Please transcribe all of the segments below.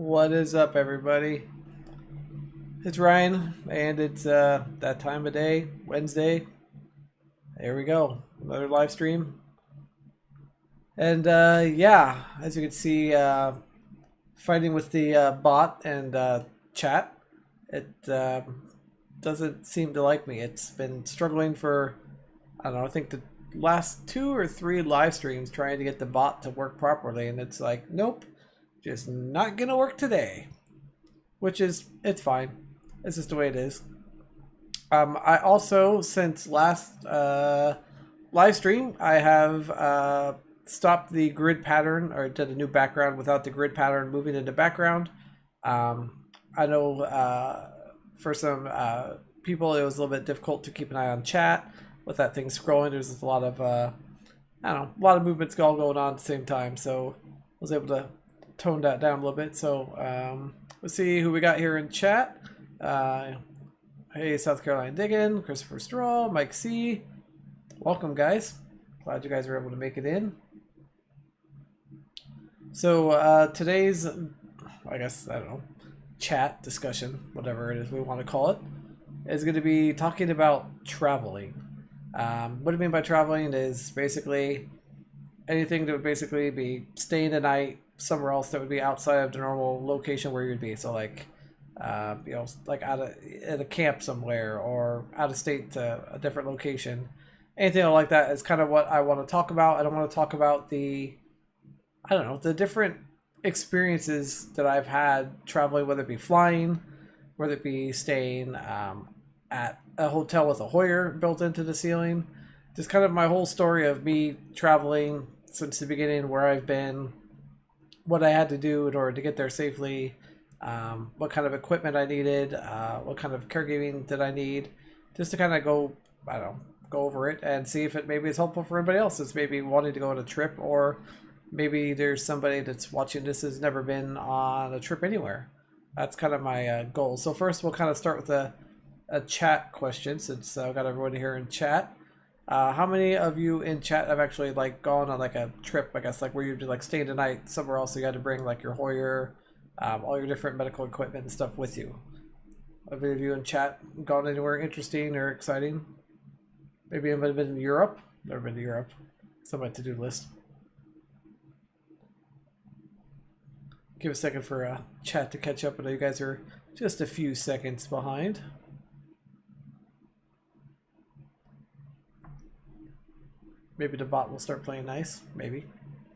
What is up, everybody? It's Ryan, and it's that time of day, Wednesday. Here we go, another live stream. And yeah, as you can see, fighting with the bot and chat. It doesn't seem to like me. It's been struggling for, I don't know, I think the last 2 or 3 live streams trying to get the bot to work properly, and it's like, nope, just not gonna work today. Which is, it's fine. It's just the way it is. I also, since last live stream, I have stopped the grid pattern, or did a new background without the grid pattern moving into background. I know for some people it was a little bit difficult to keep an eye on chat with that thing scrolling. There's just a lot of, I don't know, a lot of movements all going on at the same time. So I was able to tone that down a little bit. So let's see who we got here in chat. Hey, South Carolina Diggin, Christopher Stroll, Mike C. Welcome, guys. Glad you guys were able to make it in. So today's, I guess, I don't know, chat discussion, whatever it is we want to call it, is going to be talking about traveling. What I mean by traveling is basically anything that would basically be staying the night somewhere else that would be outside of the normal location where you'd be. So like, you know, like at a camp somewhere or out of state to a different location. Anything like that is kind of what I want to talk about. I don't want to talk about the, I don't know, the different experiences that I've had traveling, whether it be flying, whether it be staying at a hotel with a Hoyer built into the ceiling. Just kind of my whole story of me traveling since the beginning, where I've been, what I had to do in order to get there safely, what kind of equipment I needed, what kind of caregiving did I need, just to kind of go, I don't know, go over it and see if it maybe is helpful for anybody else that's maybe wanting to go on a trip, or maybe there's somebody that's watching this has never been on a trip anywhere. That's kind of my goal. So first we'll kind of start with a chat question, since I've got everyone here in chat. How many of you in chat have actually like gone on like a trip, I guess, like where you'd be like staying the night somewhere else, so you had to bring like your Hoyer, all your different medical equipment and stuff with you? Have any of you in chat gone anywhere interesting or exciting? Maybe you might have been in Europe. Never been to Europe. It's on my to-do list. Give a second for chat to catch up. I know you guys are just a few seconds behind. Maybe the bot will start playing nice. Maybe.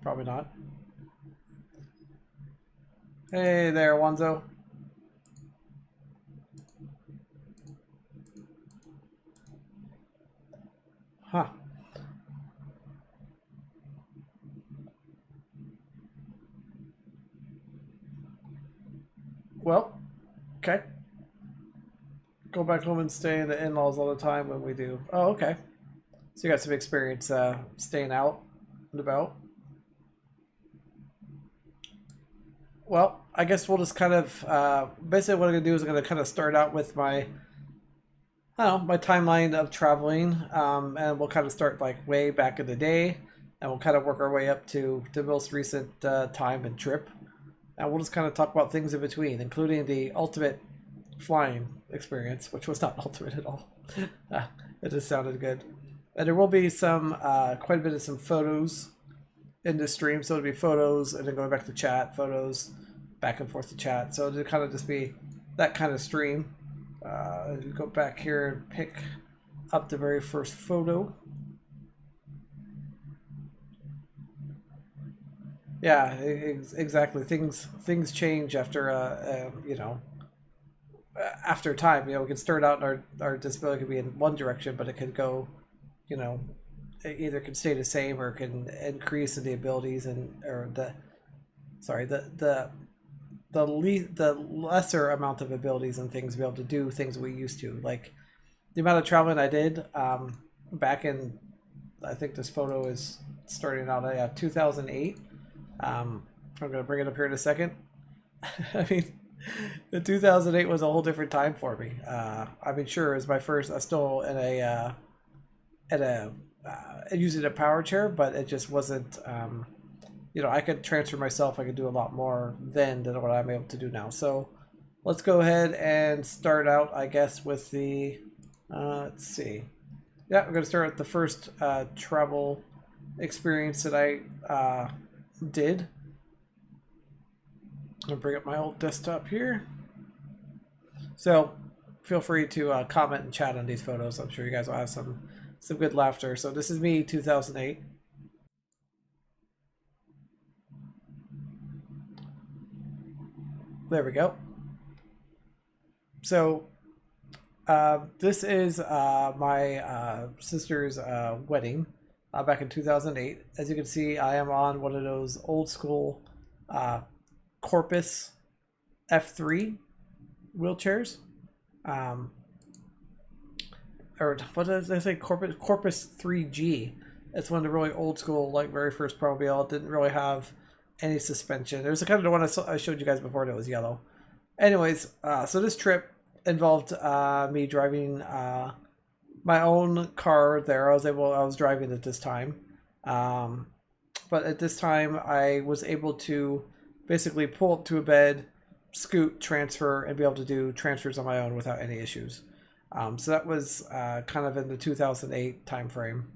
Probably not. Hey there, Wanzo. Huh. Well, okay. Go back home and stay in the in-laws all the time when we do. Oh, okay. So you got some experience staying out and about. Well, I guess we'll just kind of, basically what I'm going to do is I'm going to kind of start out with my, I don't know, my timeline of traveling, and we'll kind of start like way back in the day, and we'll kind of work our way up to the most recent time and trip. And we'll just kind of talk about things in between, including the ultimate flying experience, which was not ultimate at all. It just sounded good. And there will be some, quite a bit of some photos in this stream. So it'll be photos, and then going back to chat, photos, back and forth to chat. So it'll kind of just be that kind of stream. Go back here and pick up the very first photo. Yeah, exactly. Things change after you know, after time. You know, we can start out in our disability could be in one direction, but it could go, you know, it either can stay the same or can increase in the abilities, and or the, sorry, the lesser amount of abilities and things to be able to do things we used to. Like the amount of traveling I did back in, I think this photo is starting out at 2008. I'm going to bring it up here in a second. I mean, the 2008 was a whole different time for me. I mean, sure, it was my first, I was still in using a power chair, but it just wasn't, you know, I could transfer myself. I could do a lot more then than what I'm able to do now. So let's go ahead and start out, I guess, with the, let's see. Yeah, we're going to start with the first travel experience that I did. I'm going to bring up my old desktop here. So feel free to comment and chat on these photos. I'm sure you guys will have some good laughter. So this is me, 2008. There we go. So this is my sister's wedding back in 2008. As you can see, I am on one of those old school Corpus F3 wheelchairs. Or what did I say? Corpus 3G. It's one of the really old school, like very first Pro wheel. It didn't really have any suspension. It was kind of the one I showed you guys before that was yellow. Anyways, so this trip involved me driving my own car there. I was driving at this time. But at this time, I was able to basically pull up to a bed, scoot, transfer, and be able to do transfers on my own without any issues. So that was kind of in the 2008 time frame.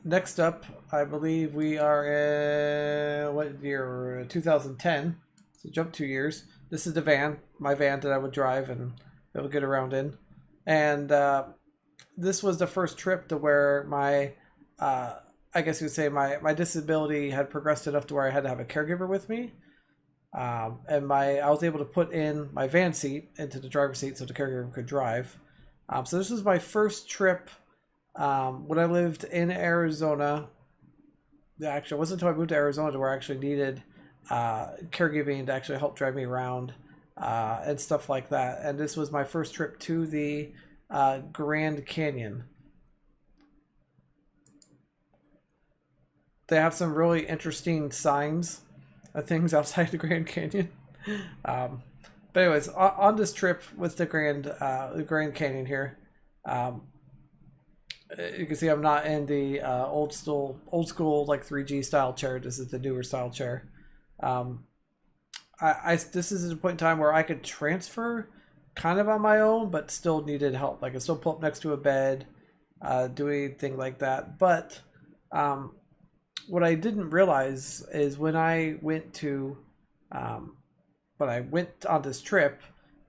Next up, I believe we are in, what year? 2010. So jump 2 years. This is the van, my van that I would drive and be able to get around in. And this was the first trip to where my, I guess you would say my disability had progressed enough to where I had to have a caregiver with me. And I was able to put in my van seat into the driver's seat so the caregiver could drive. So this was my first trip when I lived in Arizona. Actually, it wasn't until I moved to Arizona to where I actually needed caregiving to actually help drive me around and stuff like that. And this was my first trip to the Grand Canyon. They have some really interesting signs of things outside the Grand Canyon. But anyways, on this trip with the Grand Canyon here, you can see I'm not in the old school like 3G style chair. This is the newer style chair. This is a point in time where I could transfer kind of on my own, but still needed help. I could still pull up next to a bed, do anything like that. But what I didn't realize is when I went to, when I went on this trip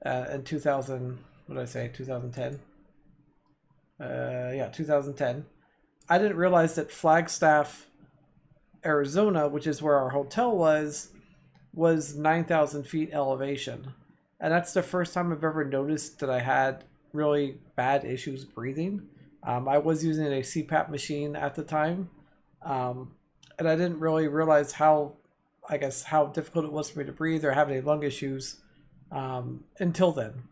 in 2000, what did I say, 2010? Yeah, 2010. I didn't realize that Flagstaff, Arizona, which is where our hotel was 9,000 feet elevation. And that's the first time I've ever noticed that I had really bad issues breathing. I was using a CPAP machine at the time. And I didn't really realize how difficult it was for me to breathe or have any lung issues until then.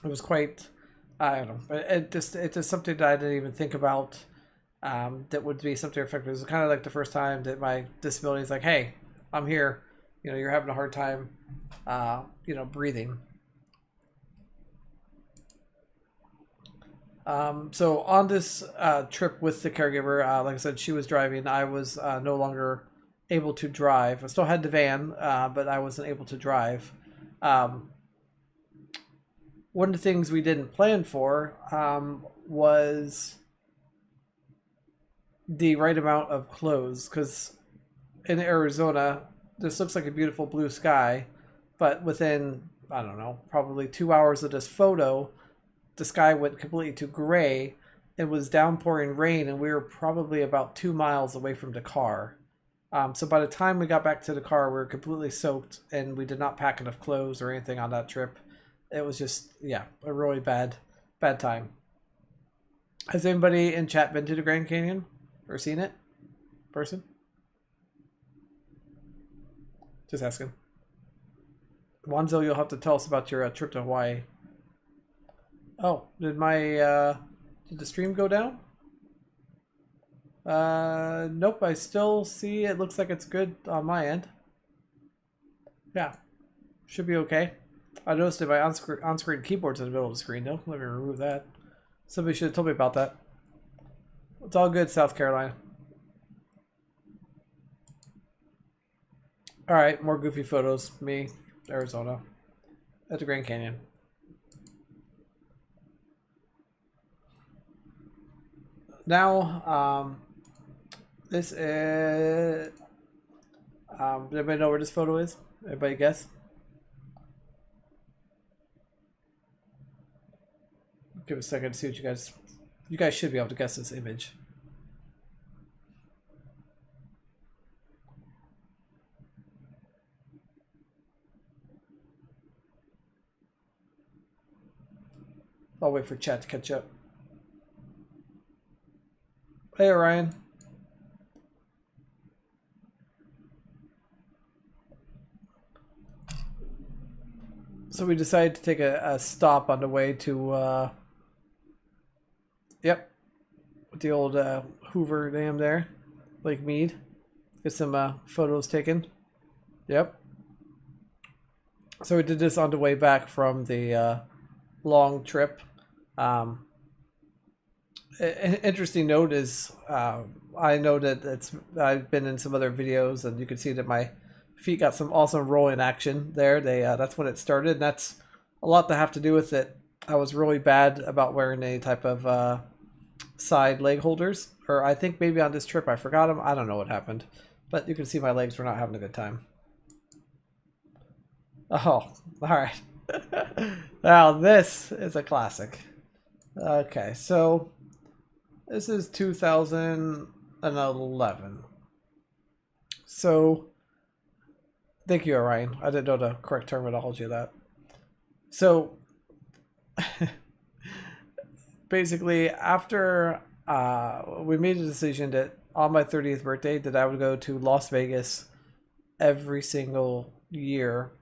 It was quite, I don't know, it's just something that I didn't even think about that would be something effective. It was kind of like the first time that my disability is like, hey, I'm here. You know, you're having a hard time, breathing. So on this trip with the caregiver, like I said, she was driving. I was no longer able to drive. I still had the van, but I wasn't able to drive. One of the things we didn't plan for was the right amount of clothes, because in Arizona, this looks like a beautiful blue sky, but within, I don't know, probably 2 hours of this photo, the sky went completely to gray. It was downpouring rain, and we were probably about 2 miles away from the car. So by the time we got back to the car, we were completely soaked, and we did not pack enough clothes or anything on that trip. It was just, yeah, a really bad time. Has anybody in chat been to the Grand Canyon or seen it? Person? Just asking. Wanzo, you'll have to tell us about your trip to Hawaii. Oh, did the stream go down? Nope, I still see it looks like it's good on my end. Yeah, should be okay. I noticed that my on-screen keyboard's in the middle of the screen though. Let me remove that. Somebody should have told me about that. It's all good, South Carolina. All right, more goofy photos. Me, Arizona, at the Grand Canyon. Now, this is. Does anybody know where this photo is? Everybody guess? Give it a second to see what you guys. You guys should be able to guess this image. I'll wait for chat to catch up. Hey, Ryan. So we decided to take a stop on the way to, yep, the old Hoover Dam there, Lake Mead. Get some photos taken. Yep. So we did this on the way back from the long trip. Interesting note is I know that I've been in some other videos and you can see that my feet got some awesome rolling action there. That's when it started, and that's a lot to have to do with it. I was really bad about wearing any type of side leg holders, or I think maybe on this trip I forgot them. I don't know what happened, but you can see my legs were not having a good time. Oh, all right. Now this is a classic. Okay, so this is 2011. So, thank you, Orion. I didn't know the correct terminology of that. So, basically, after we made a decision that on my 30th birthday that I would go to Las Vegas every single year,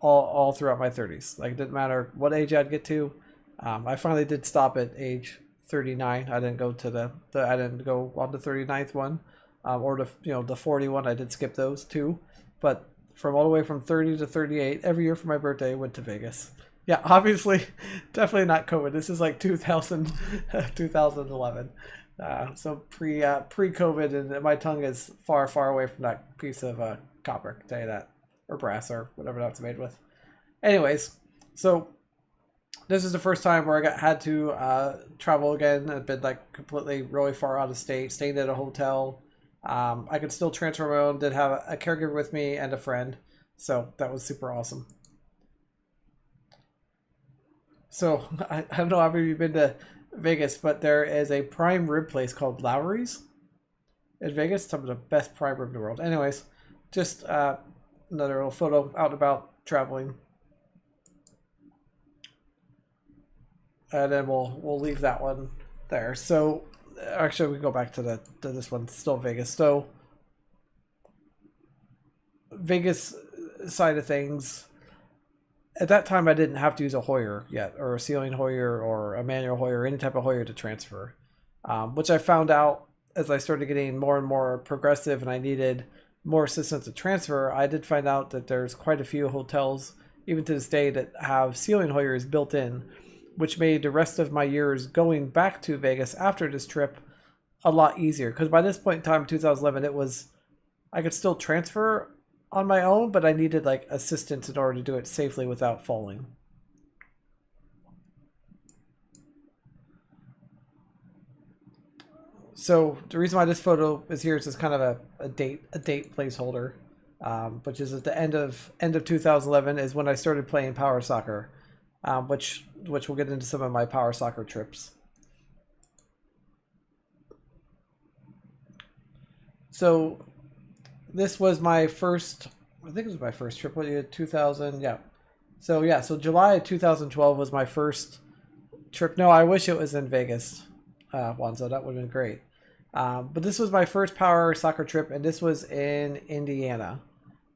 all throughout my 30s. Like, it didn't matter what age I'd get to. I finally did stop at age 39. I didn't go to I didn't go on the 39th one, or the 41. I did skip those two, but from all the way from 30 to 38, every year for my birthday, I went to Vegas. Yeah, obviously, definitely not COVID. This is like 2011. So pre-COVID, and my tongue is far, far away from that piece of copper. I can tell you that, or brass, or whatever that's made with. Anyways, so this is the first time where I had to travel again. I've been like completely really far out of state, staying at a hotel. I could still transfer my own, did have a caregiver with me and a friend. So that was super awesome. So I don't know if you've been to Vegas, but there is a prime rib place called Lowry's in Vegas. Some of the best prime rib in the world. Anyways, just another little photo out and about traveling. And then we'll leave that one there. So actually, we go back to this one. Still Vegas. So Vegas side of things. At that time, I didn't have to use a Hoyer yet, or a ceiling Hoyer, or a manual Hoyer, or any type of Hoyer to transfer, which I found out as I started getting more and more progressive, and I needed more assistance to transfer. I did find out that there's quite a few hotels, even to this day, that have ceiling Hoyers built in, which made the rest of my years going back to Vegas after this trip a lot easier. Because by this point in time, 2011, I could still transfer on my own, but I needed like assistance in order to do it safely without falling. So the reason why this photo is here is just kind of a date placeholder, which is at the end of 2011 is when I started playing power soccer, which we'll get into some of my power soccer trips. So this was my first, I think it was my first trip. What year? 2000, yeah. So yeah, so July 2012 was my first trip. No, I wish it was in Vegas, Wanzo. That would have been great. But this was my first power soccer trip, and this was in Indiana.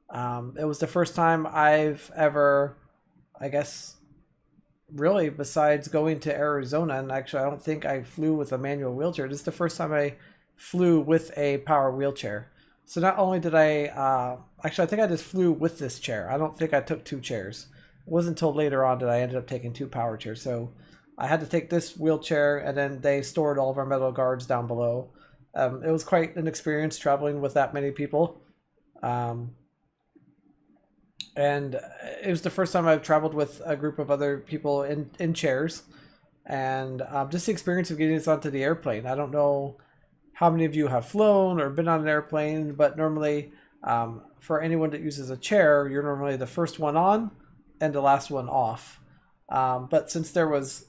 It was the first time I've ever, I guess, really, besides going to Arizona, and actually I don't think I flew with a manual wheelchair. This is the first time I flew with a power wheelchair. So not only did actually I think I just flew with this chair. I don't think I took two chairs. It wasn't until later on that I ended up taking two power chairs. So I had to take this wheelchair, and then they stored all of our metal guards down below. It was quite an experience traveling with that many people. Um, and it was the first time I've traveled with a group of other people in chairs. And just the experience of getting us onto the airplane. I don't know how many of you have flown or been on an airplane, but normally for anyone that uses a chair, you're normally the first one on and the last one off. But since there was,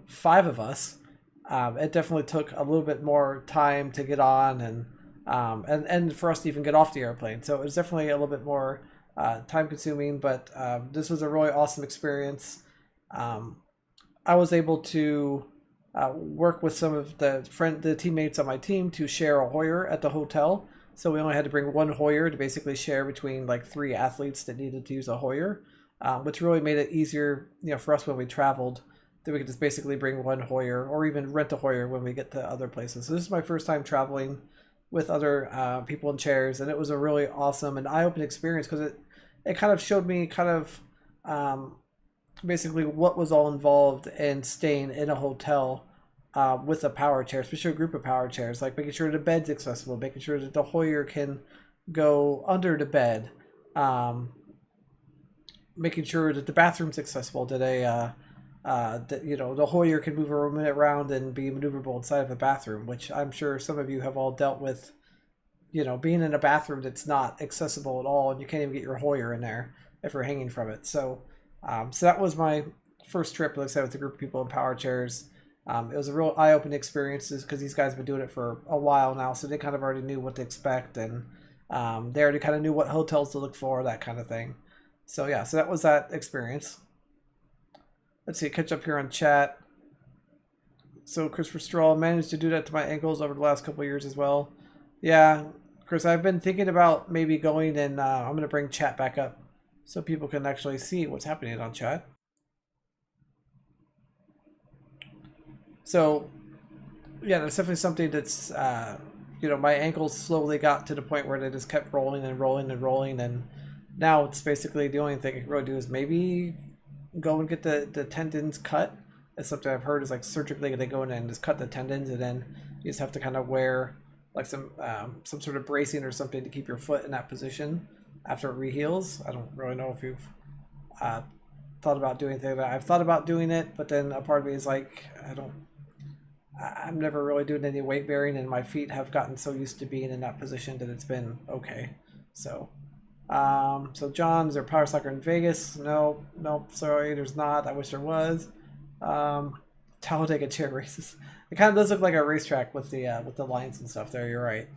5 of us, it definitely took a little bit more time to get on and for us to even get off the airplane. So it was definitely a little bit more time consuming, but this was a really awesome experience. I was able to work with some of the teammates on my team to share a Hoyer at the hotel. So we only had to bring one Hoyer to basically share between like 3 athletes that needed to use a Hoyer, which really made it easier, for us when we traveled, that we could just basically bring one Hoyer or even rent a Hoyer when we get to other places. So this is my first time traveling with other people in chairs, and it was a really awesome and eye-opening experience because it kind of showed me basically what was all involved in staying in a hotel with a power chair, especially a group of power chairs, like making sure the bed's accessible, making sure that the Hoyer can go under the bed, making sure that the bathroom's accessible, that the Hoyer can move around and be maneuverable inside of a bathroom, which I'm sure some of you have all dealt with, being in a bathroom that's not accessible at all, and you can't even get your Hoyer in there if you're hanging from it. So that was my first trip, like I said, with a group of people in power chairs. It was a real eye-opening experience because these guys have been doing it for a while now, so they kind of already knew what to expect, and they already kind of knew what hotels to look for, that kind of thing. So yeah, so that was that experience. Let's see, catch up here on chat. So Christopher Stroll managed to do that to my ankles over the last couple of years as well. Yeah, Chris, I've been thinking about maybe going and I'm going to bring chat back up so people can actually see what's happening on chat. So, yeah, that's definitely something that's, my ankles slowly got to the point where they just kept rolling and rolling and rolling, and now it's basically the only thing I can really do is maybe go and get the tendons cut. That's something I've heard is like surgically they go in and just cut the tendons, and then you just have to kind of wear like some sort of bracing or something to keep your foot in that position after it reheals. I don't really know if you've thought about doing anything. I've thought about doing it, but then a part of me is like, I'm never really doing any weight bearing, and my feet have gotten so used to being in that position that it's been okay. So, John, is there power soccer in Vegas? No, sorry, there's not. I wish there was. Talladega chair races. It kind of does look like a racetrack with the lines and stuff there. You're right.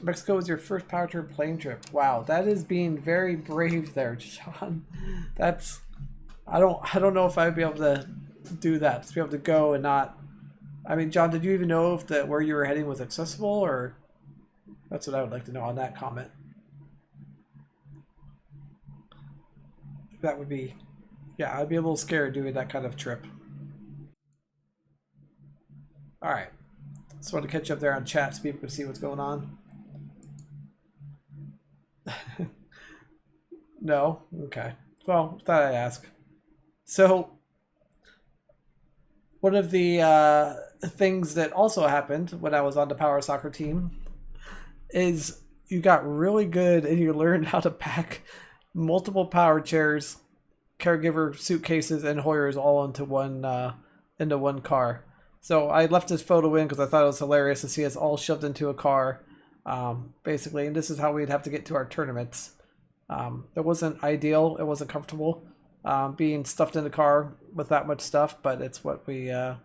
Mexico was your first power tour plane trip. Wow, that is being very brave there, John. That's I don't know if I'd be able to do that. To be able to go and not. I mean, John, did you even know if where you were heading was accessible, or that's what I would like to know on that comment. That would be, yeah, I'd be a little scared doing that kind of trip. All right, just wanted to catch up there on chat so people can see what's going on. No? Okay. Well, thought I'd ask. So, one of the things that also happened when I was on the power soccer team is you got really good and you learned how to pack multiple power chairs, caregiver suitcases, and Hoyers all into one car. So I left this photo in because I thought it was hilarious to see us all shoved into a car, basically. And this is how we'd have to get to our tournaments. It wasn't ideal. It wasn't comfortable being stuffed in the car with that much stuff, but it's what we had.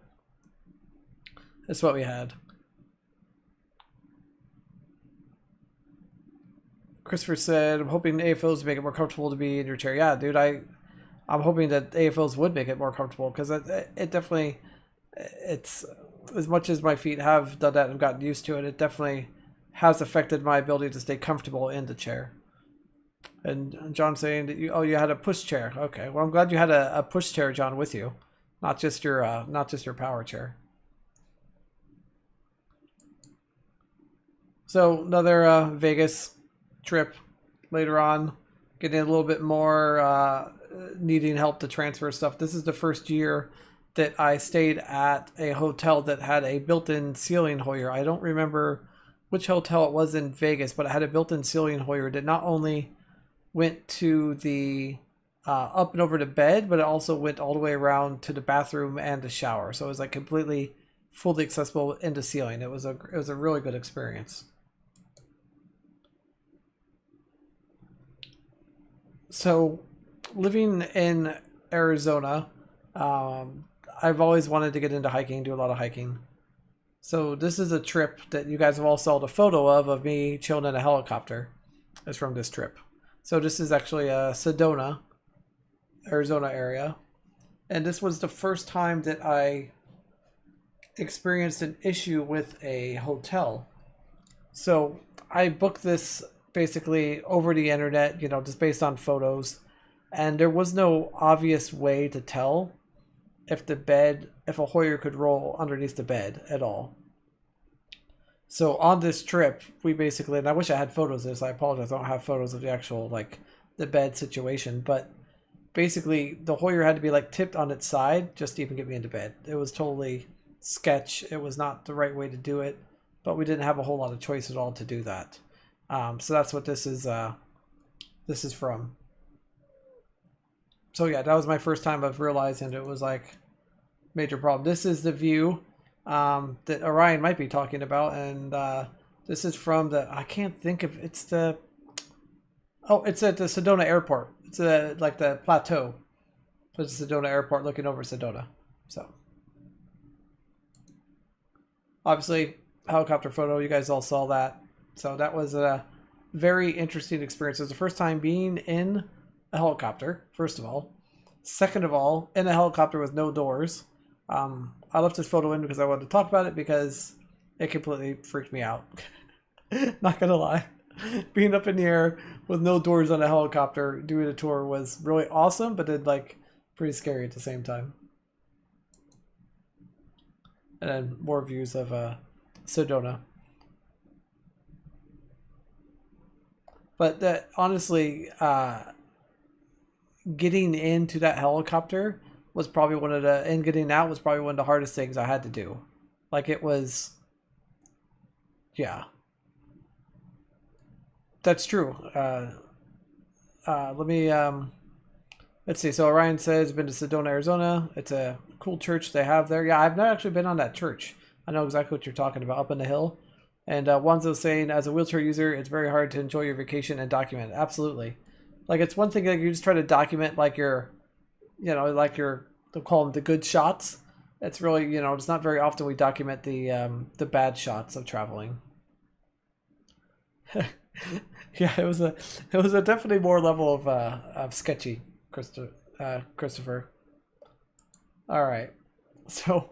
Christopher said, I'm hoping AFOs make it more comfortable to be in your chair. Yeah, dude, I'm hoping that AFOs would make it more comfortable, because it definitely, it's, as much as my feet have done that and gotten used to it, it definitely has affected my ability to stay comfortable in the chair. And John saying that you had a push chair. Okay, well, I'm glad you had a push chair, John, with you, not just your power chair. So another Vegas trip later on, getting a little bit more needing help to transfer stuff. This is the first year that I stayed at a hotel that had a built-in ceiling hoyer. I don't remember which hotel it was in Vegas, but it had a built-in ceiling hoyer that not only went to the up and over to bed, but it also went all the way around to the bathroom and the shower. So it was like completely fully accessible into ceiling. It was a really good experience. So living in Arizona, I've always wanted to get into hiking, do a lot of hiking. So this is a trip that you guys have all saw the photo of me chilling in a helicopter. It's from this trip. So this is actually a Sedona, Arizona area. And this was the first time that I experienced an issue with a hotel. So I booked this basically over the internet, just based on photos. And there was no obvious way to tell if a Hoyer could roll underneath the bed at all. So on this trip, we basically, and I wish I had photos of this, I apologize, I don't have photos of the actual, the bed situation, but basically the Hoyer had to be tipped on its side just to even get me into bed. It was totally sketch. It was not the right way to do it, but we didn't have a whole lot of choice at all to do that. So that's what this is from. So yeah, that was my first time of realizing it was major problem. This is the view that Orion might be talking about, and this is from I can't think of, it's at the Sedona airport. It's the plateau. So it's the Sedona airport looking over Sedona. So obviously helicopter photo, you guys all saw that. So that was a very interesting experience. It was the first time being in a helicopter, first of all. Second of all, in a helicopter with no doors. I left this photo in because I wanted to talk about it because it completely freaked me out. Not gonna lie. Being up in the air with no doors on a helicopter doing a tour was really awesome, but then pretty scary at the same time. And then more views of Sedona. But honestly, getting into that helicopter was probably and getting out was probably one of the hardest things I had to do. It was, yeah. That's true. Let me, let's see. So Orion says, been to Sedona, Arizona. It's a cool church they have there. Yeah, I've not actually been on that church. I know exactly what you're talking about, up on the hill. And Wanzo saying, as a wheelchair user, it's very hard to enjoy your vacation and document it. Absolutely. It's one thing you just try to document your, they'll call them the good shots. It's really, it's not very often we document the bad shots of traveling. Yeah, it was a definitely more level of sketchy, Christopher. All right, so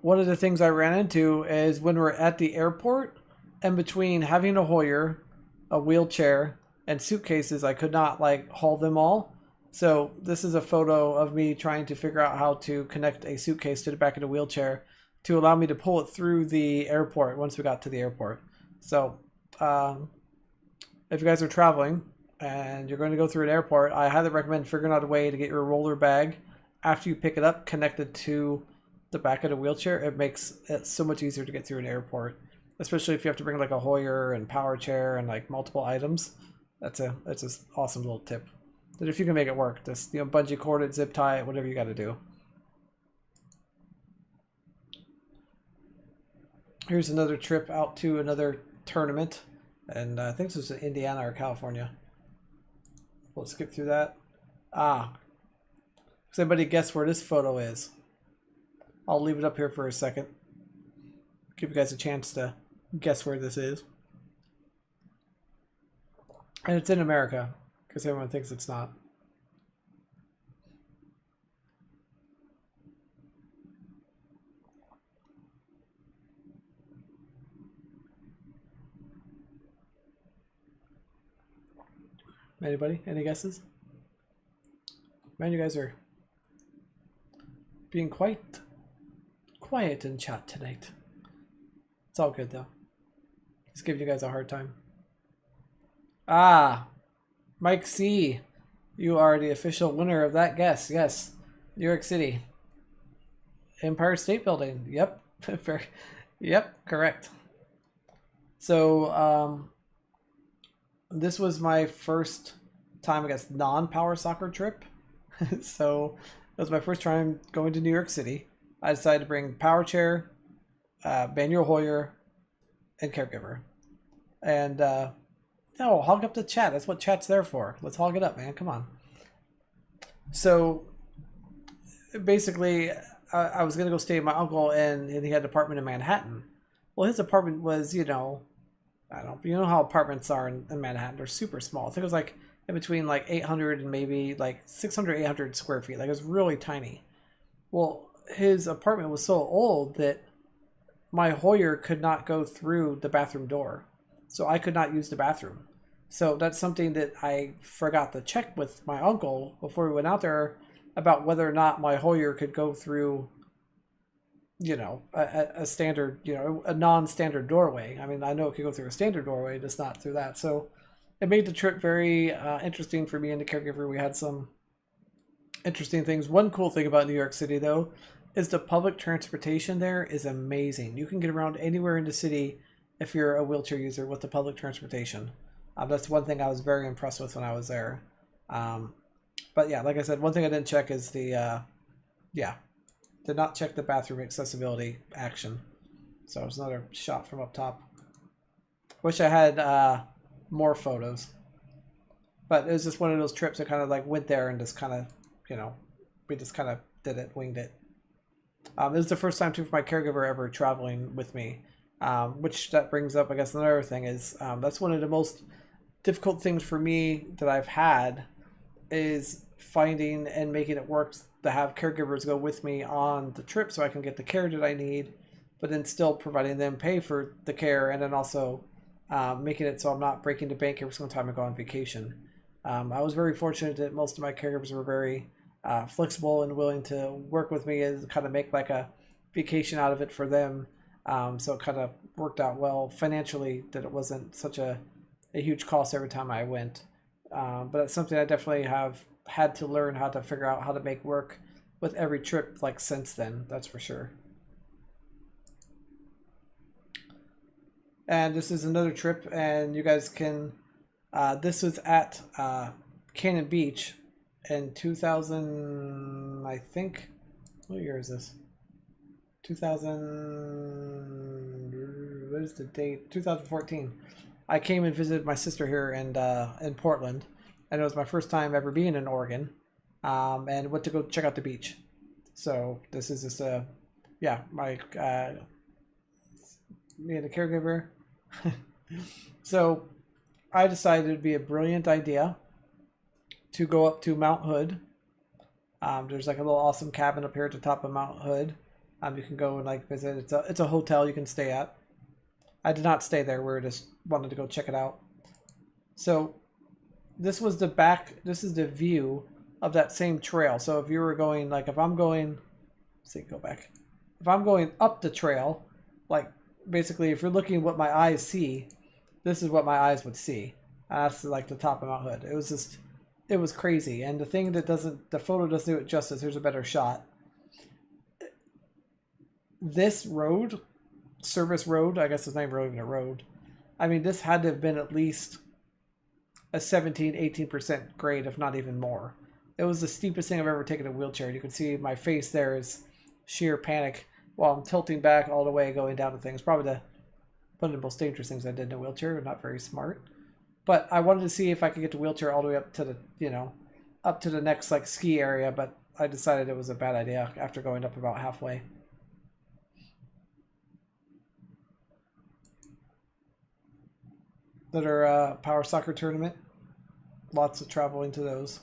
one of the things I ran into is when we're at the airport, and between having a Hoyer, a wheelchair, and suitcases, I could not haul them all. So this is a photo of me trying to figure out how to connect a suitcase to the back of the wheelchair to allow me to pull it through the airport once we got to the airport. So if you guys are traveling and you're going to go through an airport, I highly recommend figuring out a way to get your roller bag after you pick it up connected to the back of the wheelchair. It makes it so much easier to get through an airport, especially if you have to bring a Hoyer and power chair and multiple items. That's an awesome little tip. That if you can make it work, just bungee cord it, zip tie it, whatever you got to do. Here's another trip out to another tournament, and I think this was in Indiana or California. We'll skip through that. Does anybody guess where this photo is? I'll leave it up here for a second. Give you guys a chance to guess where this is. And it's in America, because everyone thinks it's not. Anybody? Any guesses? Man, you guys are being quite quiet in chat tonight. It's all good though. Just giving you guys a hard time. Mike C., you are the official winner of that guess. Yes, New York City. Empire State Building. Yep. Yep, correct. So, this was my first time, I guess, non-power soccer trip. So, it was my first time going to New York City. I decided to bring power chair, manual Hoyer, and caregiver. And, no, hog up the chat. That's what chat's there for. Let's hog it up, man. Come on. So, basically, I was going to go stay with my uncle, and he had an apartment in Manhattan. Well, his apartment was, I don't know, you know how apartments are in Manhattan. They're super small. I think it was like in between like 800 and maybe like 600, 800 square feet. Like it was really tiny. Well, his apartment was so old that my Hoyer could not go through the bathroom door. So I could not use the bathroom. So that's something that I forgot to check with my uncle before we went out there about whether or not my Hoyer could go through, a standard, a non-standard doorway. I mean, I know it could go through a standard doorway, just not through that. So it made the trip very interesting for me and the caregiver. We had some interesting things. One cool thing about New York City, though, is the public transportation there is amazing. You can get around anywhere in the city if you're a wheelchair user with the public transportation. That's one thing I was very impressed with when I was there. But yeah, like I said, one thing I didn't check is did not check the bathroom accessibility action. So it's another shot from up top. Wish I had more photos. But it was just one of those trips that kind of like went there and just kind of, we just kind of did it, winged it. It was the first time too for my caregiver ever traveling with me. Which that brings up, I guess, another thing is that's one of the most difficult things for me that I've had is finding and making it work to have caregivers go with me on the trip so I can get the care that I need, but then still providing them pay for the care, and then also making it so I'm not breaking the bank every single time I go on vacation. I was very fortunate that most of my caregivers were very flexible and willing to work with me and kind of make like a vacation out of it for them. So it kind of worked out well financially, that it wasn't such a huge cost every time I went. But that's something I definitely have had to learn how to figure out how to make work with every trip like since then, that's for sure. And this is another trip, and you guys can, this was at Cannon Beach in 2000, I think, what year is this? 2000, what is the date? 2014. I came and visited my sister here in Portland, and it was my first time ever being in Oregon, and went to go check out the beach. So this is just me and the caregiver. So I decided it'd be a brilliant idea to go up to Mount Hood. There's like a little awesome cabin up here at the top of Mount Hood. You can go and like visit. It's a hotel you can stay at. I did not stay there. We just wanted to go check it out. So this was the back. This is the view of that same trail. So if you were going, like if I'm going, go back. If I'm going up the trail, like basically if you're looking what my eyes see, this is what my eyes would see. That's like the top of Mount Hood. It was crazy. And the thing that the photo doesn't do it justice. Here's a better shot. This road, service road, I guess it's not even a road. I mean, this had to have been at least a 17-18% grade, if not even more. It was the steepest thing I've ever taken in a wheelchair. You can see my face there is sheer panic while I'm tilting back all the way going down to things. Probably one of the most dangerous things I did in a wheelchair. Not very smart. But I wanted to see if I could get the wheelchair all the way up to the, up to the next like ski area, but I decided it was a bad idea after going up about halfway. Another power soccer tournament. Lots of traveling to those.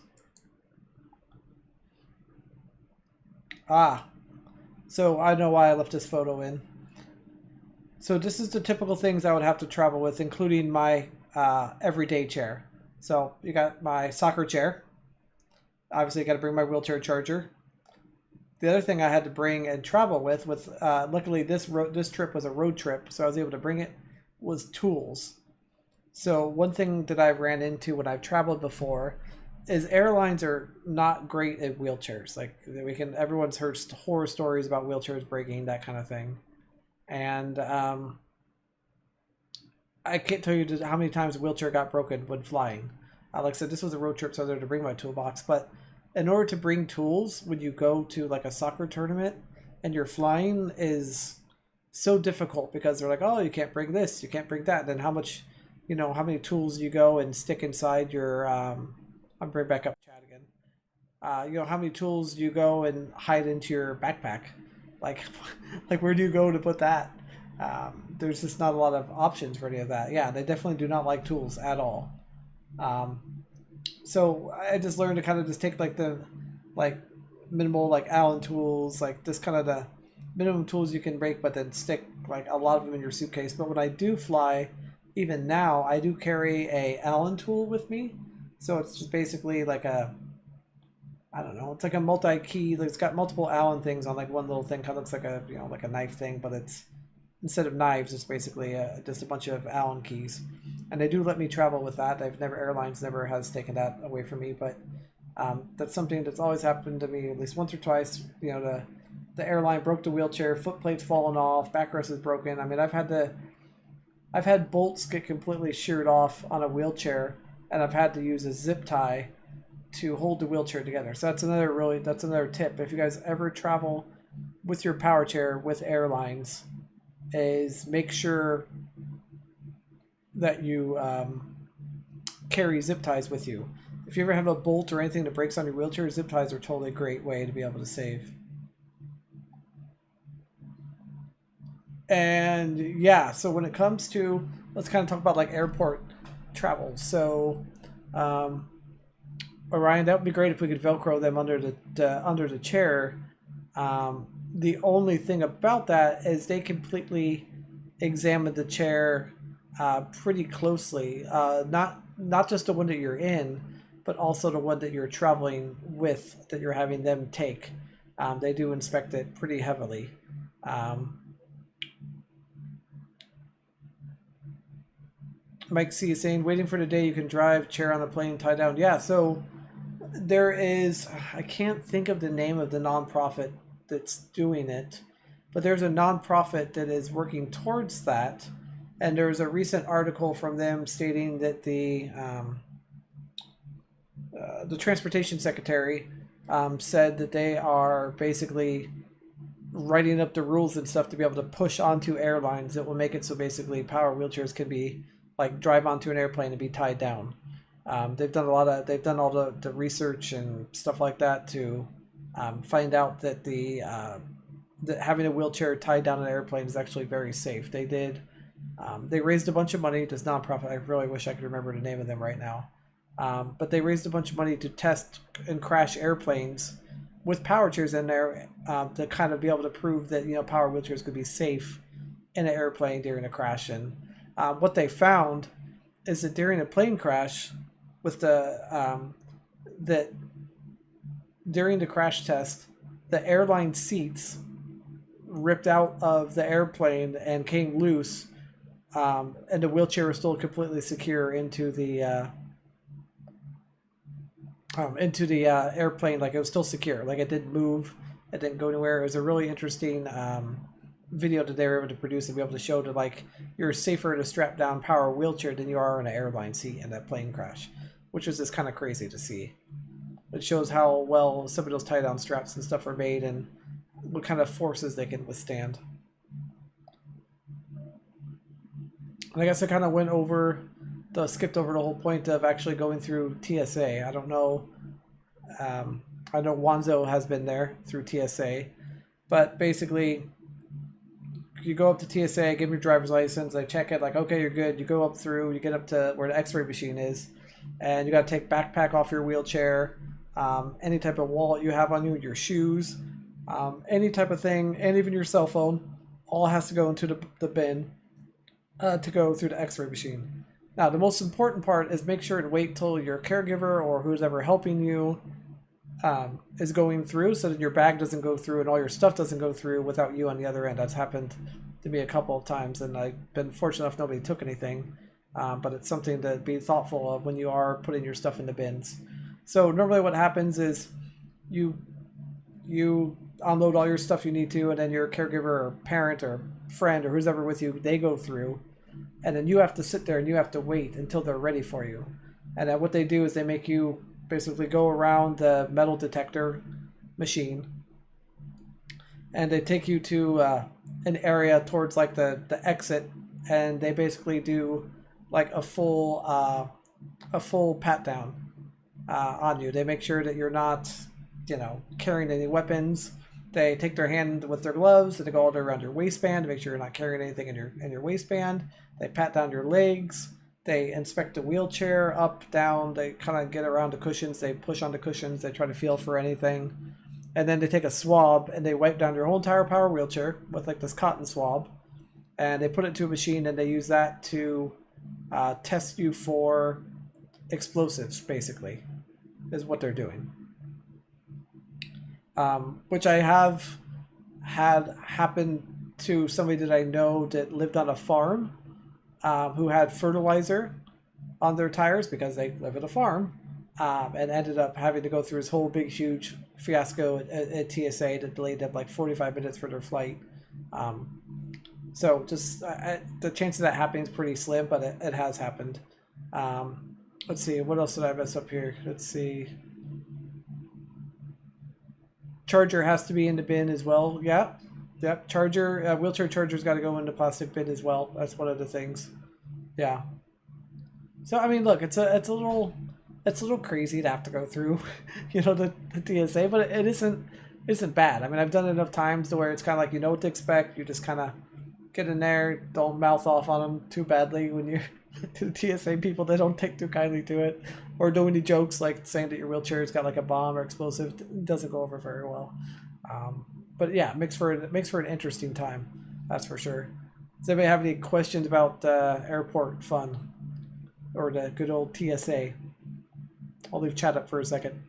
So I know why I left this photo in. So this is the typical things I would have to travel with, including my everyday chair. So you got my soccer chair. Obviously, I got to bring my wheelchair charger. The other thing I had to bring and travel with luckily this trip was a road trip, so I was able to bring it, was tools. So one thing that I've ran into when I've traveled before is airlines are not great at wheelchairs. Like everyone's heard horror stories about wheelchairs breaking, that kind of thing. And I can't tell you just how many times a wheelchair got broken when flying. Like I said, this was a road trip, so I was there to bring my toolbox. But in order to bring tools when you go to like a soccer tournament and you're flying is so difficult because they're like, oh, you can't bring this, you can't bring that. Then how much, how many tools you go and stick inside your. I'll bring back up chat again. How many tools you go and hide into your backpack? Like, like where do you go to put that? There's just not a lot of options for any of that. Yeah, they definitely do not like tools at all. So I just learned to kind of just take like the like minimal like Allen tools, like this kind of the minimum tools you can break, but then stick like a lot of them in your suitcase. But when I do fly, even now, I do carry a Allen tool with me. So it's just basically like I don't know, it's like a multi-key, like it's got multiple Allen things on like one little thing, kind of looks like a, like a knife thing, but it's, instead of knives, it's basically just a bunch of Allen keys. And they do let me travel with that. Airlines never has taken that away from me, but that's something that's always happened to me at least once or twice. The airline broke the wheelchair, foot plate's fallen off, backrest is broken. I mean, I've had bolts get completely sheared off on a wheelchair, and I've had to use a zip tie to hold the wheelchair together. So that's another tip. If you guys ever travel with your power chair with airlines, is make sure that you carry zip ties with you. If you ever have a bolt or anything that breaks on your wheelchair, zip ties are totally a great way to be able to save. And yeah, so when it comes to, let's kind of talk about like airport travel. So Orion, that would be great if we could Velcro them under the chair. The only thing about that is they completely examined the chair pretty closely. Not just the one that you're in, but also the one that you're traveling with, that you're having them take. They do inspect it pretty heavily. Mike C is saying, waiting for the day you can drive chair on a plane tie down. Yeah, so there is, I can't think of the name of the nonprofit that's doing it, but there's a nonprofit that is working towards that. And there's a recent article from them stating that the transportation secretary said that they are basically writing up the rules and stuff to be able to push onto airlines that will make it so basically power wheelchairs can be like drive onto an airplane and be tied down. They've done all the research and stuff like that to find out that that having a wheelchair tied down an airplane is actually very safe. They raised a bunch of money. This nonprofit, I really wish I could remember the name of them right now, but they raised a bunch of money to test and crash airplanes with power chairs in there to kind of be able to prove that power wheelchairs could be safe in an airplane during a crash. And what they found is that during a plane crash, with that during the crash test, the airline seats ripped out of the airplane and came loose, and the wheelchair was still completely secure into the airplane. Like it was still secure, like it didn't move, it didn't go anywhere. It was a really interesting video that they were able to produce and be able to show that like you're safer in a strapped down power wheelchair than you are in an airline seat in that plane crash, which was just kind of crazy to see. It shows how well some of those tie down straps and stuff are made and what kind of forces they can withstand. I guess I kind of skipped over the whole point of actually going through TSA. I don't know. I know Wanzo has been there through TSA, but basically you go up to TSA, give your driver's license, they check it, like, okay, you're good. You go up through, you get up to where the x-ray machine is, and you got to take backpack off your wheelchair, any type of wallet you have on you, your shoes, any type of thing, and even your cell phone, all has to go into the bin to go through the x-ray machine. Now, the most important part is make sure to wait till your caregiver or who's ever helping you is going through, so that your bag doesn't go through and all your stuff doesn't go through without you on the other end. That's happened to me a couple of times, and I've been fortunate enough nobody took anything. but it's something to be thoughtful of when you are putting your stuff in the bins. So normally what happens is you unload all your stuff you need to, and then your caregiver or parent or friend or who's ever with you, they go through, and then you have to sit there and you have to wait until they're ready for you. And then what they do is they make you basically go around the metal detector machine, and they take you to an area towards like the exit, and they basically do like a full pat down on you. They make sure that you're not, carrying any weapons. They take their hand with their gloves and they go all around your waistband to make sure you're not carrying anything in your waistband. They pat down your legs. They inspect the wheelchair up, down. They kind of get around the cushions. They push on the cushions. They try to feel for anything. And then they take a swab and they wipe down your whole entire power wheelchair with like this cotton swab. And they put it to a machine and they use that to test you for explosives, basically, is what they're doing. Which I have had happen to somebody that I know that lived on a farm, who had fertilizer on their tires because they live at a farm, and ended up having to go through this whole big, huge fiasco at TSA that delayed them like 45 minutes for their flight. So just the chance of that happening is pretty slim, but it has happened. Let's see, what else did I mess up here? Let's see. Charger has to be in the bin as well. Yeah. Yep. Charger, wheelchair charger's got to go in the plastic bin as well. That's one of the things. Yeah. So I mean, look, it's a little crazy to have to go through, the TSA, but it isn't bad. I mean, I've done it enough times to where it's kind of like you know what to expect. You just kind of get in there, don't mouth off on them too badly when you're to the TSA people. They don't take too kindly to it, or do any jokes like saying that your wheelchair's got like a bomb or explosive. It doesn't go over very well. But yeah, it makes for an interesting time, that's for sure. Does anybody have any questions about airport fun or the good old TSA? I'll leave chat up for a second.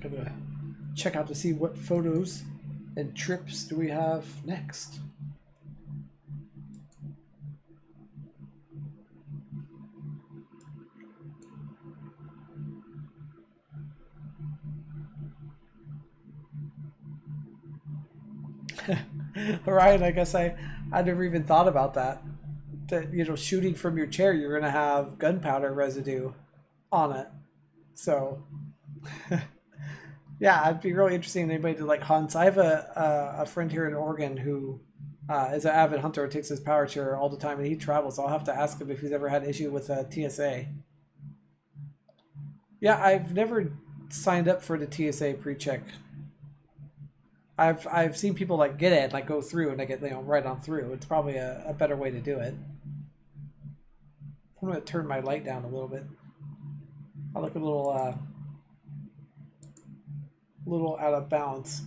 I'm gonna check out to see what photos and trips do we have next. Right, I guess I never even thought about that. That shooting from your chair, you're gonna have gunpowder residue on it. So yeah, it'd be really interesting anybody that like hunts. I have a friend here in Oregon who is an avid hunter, takes his power chair all the time, and he travels. I'll have to ask him if he's ever had an issue with TSA. Yeah, I've never signed up for the TSA pre-check. I've seen people like get it, like go through, and they get right on through. It's probably a better way to do it. I'm gonna turn my light down a little bit. I look a little out of balance.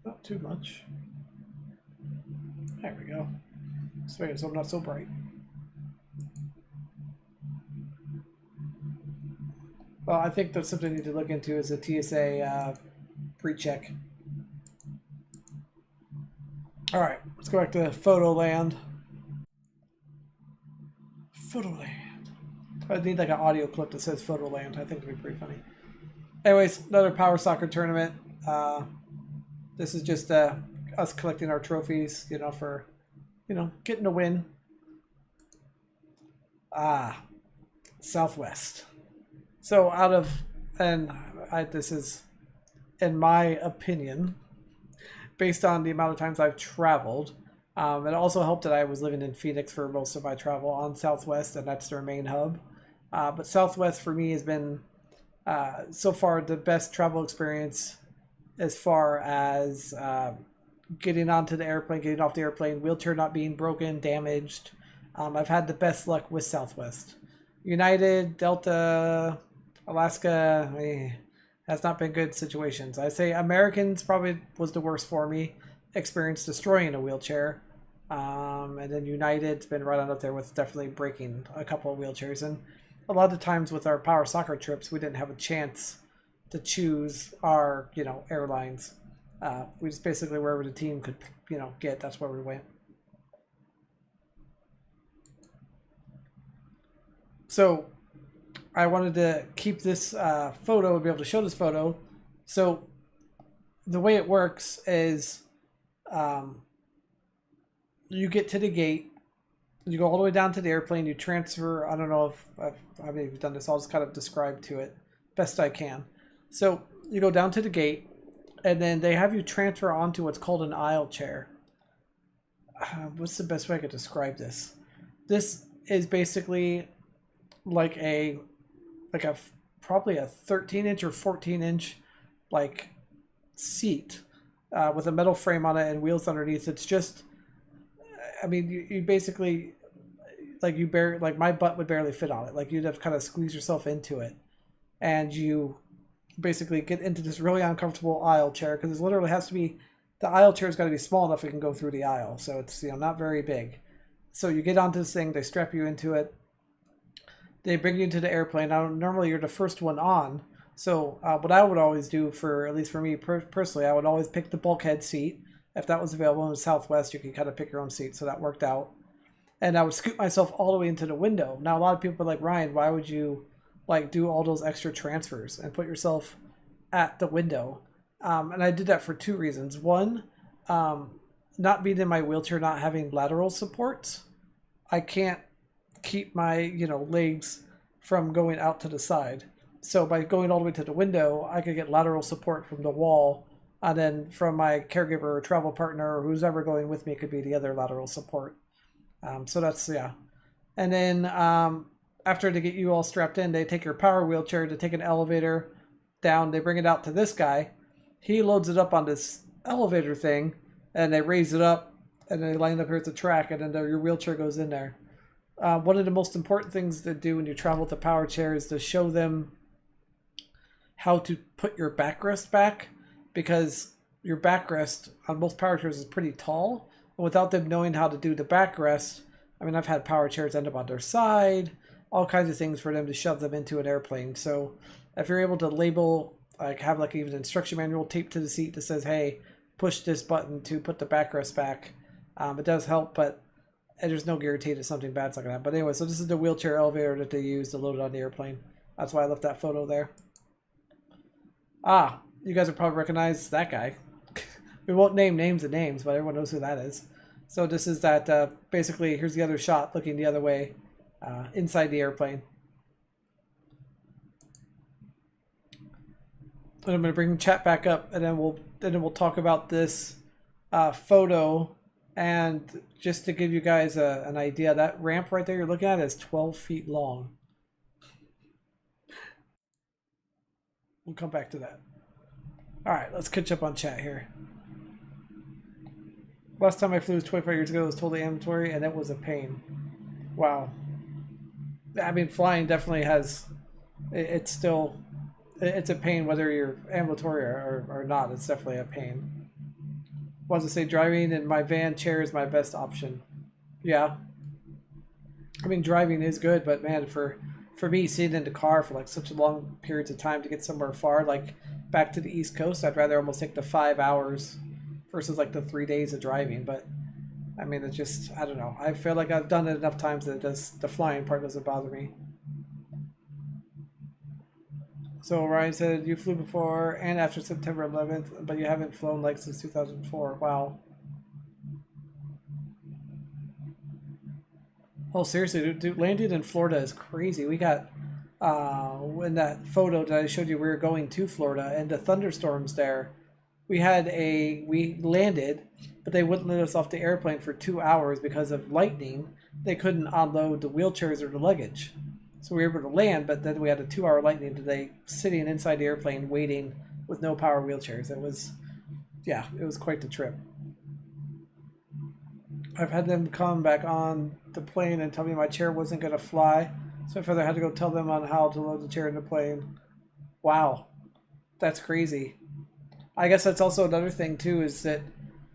Not too much. There we go. So I'm not so bright. Well, I think that's something I need to look into is a TSA pre-check. All right, let's go back to Photoland. Photoland. I need like an audio clip that says Photoland. I think it'd be pretty funny. Anyways, another power soccer tournament. This is just us collecting our trophies, for, getting a win. Southwest. So this is, in my opinion, based on the amount of times I've traveled. It also helped that I was living in Phoenix for most of my travel on Southwest, and that's their main hub. But Southwest for me has been, so far, the best travel experience as far as getting onto the airplane, getting off the airplane, wheelchair not being broken, damaged. I've had the best luck with Southwest. United, Delta, Alaska, has not been good situations. I say Americans probably was the worst for me. Experience destroying a wheelchair. And then United's been right on up there with definitely breaking a couple of wheelchairs. And a lot of times with our power soccer trips, we didn't have a chance to choose our, airlines. We just basically wherever the team could, get, that's where we went. So I wanted to keep this photo and be able to show this photo. So the way it works is you get to the gate, you go all the way down to the airplane, you transfer. I don't know if I mean, you've done this. I'll just kind of describe to it best I can. So you go down to the gate, and then they have you transfer onto what's called an aisle chair. What's the best way I could describe this? This is basically like a probably a 13-inch or 14-inch like seat with a metal frame on it and wheels underneath. It's just, I mean, you basically like my butt would barely fit on it. Like you'd have to kind of squeeze yourself into it, and you basically get into this really uncomfortable aisle chair because it literally has to be, the aisle chair's got to be small enough it can go through the aisle. So it's not very big. So you get onto this thing, they strap you into it, they bring you into the airplane. Now normally you're the first one on. So what I would always do, for at least for me personally, I would always pick the bulkhead seat. If that was available in the Southwest, you could kind of pick your own seat, so that worked out. And I would scoot myself all the way into the window. Now a lot of people are like, Ryan, why would you like do all those extra transfers and put yourself at the window? And I did that for two reasons. One, not being in my wheelchair, not having lateral supports, I can't keep my legs from going out to the side. So by going all the way to the window, I could get lateral support from the wall, and then from my caregiver or travel partner or who's ever going with me could be the other lateral support. So that's, yeah. And then after they get you all strapped in, they take your power wheelchair to take an elevator down. They bring it out to this guy. He loads it up on this elevator thing, and they raise it up, and they line it up here at the track, and then your wheelchair goes in there. One of the most important things to do when you travel with a power chair is to show them how to put your backrest back, because your backrest on most power chairs is pretty tall. And without them knowing how to do the backrest, I mean, I've had power chairs end up on their side, all kinds of things for them to shove them into an airplane. So if you're able to label, like have like even an instruction manual taped to the seat that says, hey, push this button to put the backrest back, it does help, but there's no guarantee that something bad's not going to happen. But anyway, so this is the wheelchair elevator that they use to load it on the airplane. That's why I left that photo there. Ah, you guys will probably recognize that guy. We won't name names and names, but everyone knows who that is. So this is that, basically, here's the other shot looking the other way inside the airplane. And I'm going to bring the chat back up, and then we'll talk about this photo. And just to give you guys an idea, that ramp right there you're looking at is 12 feet long. We'll come back to that. All right, let's catch up on chat here. Last time I flew was 25 years ago. It was totally ambulatory, and it was a pain. Wow. I mean, flying definitely has... It's a pain whether you're ambulatory or not. It's definitely a pain. Wants to say driving in my van chair is my best option. Yeah. I mean, driving is good, but man, for me, sitting in the car for like such long periods of time to get somewhere far, like back to the East Coast, I'd rather almost take the 5 hours versus like the 3 days of driving. But I mean, it's just, I don't know. I feel like I've done it enough times that the flying part doesn't bother me. So Ryan said you flew before and after September 11th, but you haven't flown like since 2004. Wow. Oh, seriously, dude, landing in Florida is crazy. We got, in that photo that I showed you, we were going to Florida, and the thunderstorms there, we landed, but they wouldn't let us off the airplane for 2 hours because of lightning. They couldn't unload the wheelchairs or the luggage. So we were able to land, but then we had a 2-hour lightning delay sitting inside the airplane waiting with no power wheelchairs. It was quite the trip. I've had them come back on the plane and tell me my chair wasn't going to fly. So I further had to go tell them on how to load the chair in the plane. Wow. That's crazy. I guess that's also another thing, too, is that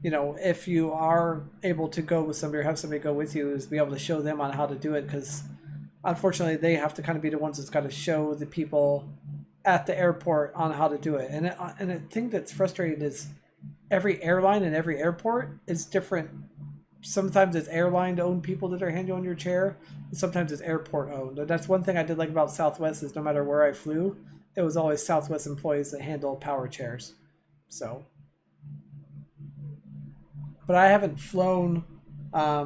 you know, if you are able to go with somebody or have somebody go with you, is be able to show them on how to do it, because unfortunately they have to kind of be the ones that's got to show the people at the airport on how to do it. And the thing that's frustrating is every airline and every airport is different. Sometimes it's airline owned people that are handling your chair, and sometimes it's airport owned. And that's one thing I did like about Southwest, is no matter where I flew, it was always Southwest employees that handled power chairs. So, but I haven't flown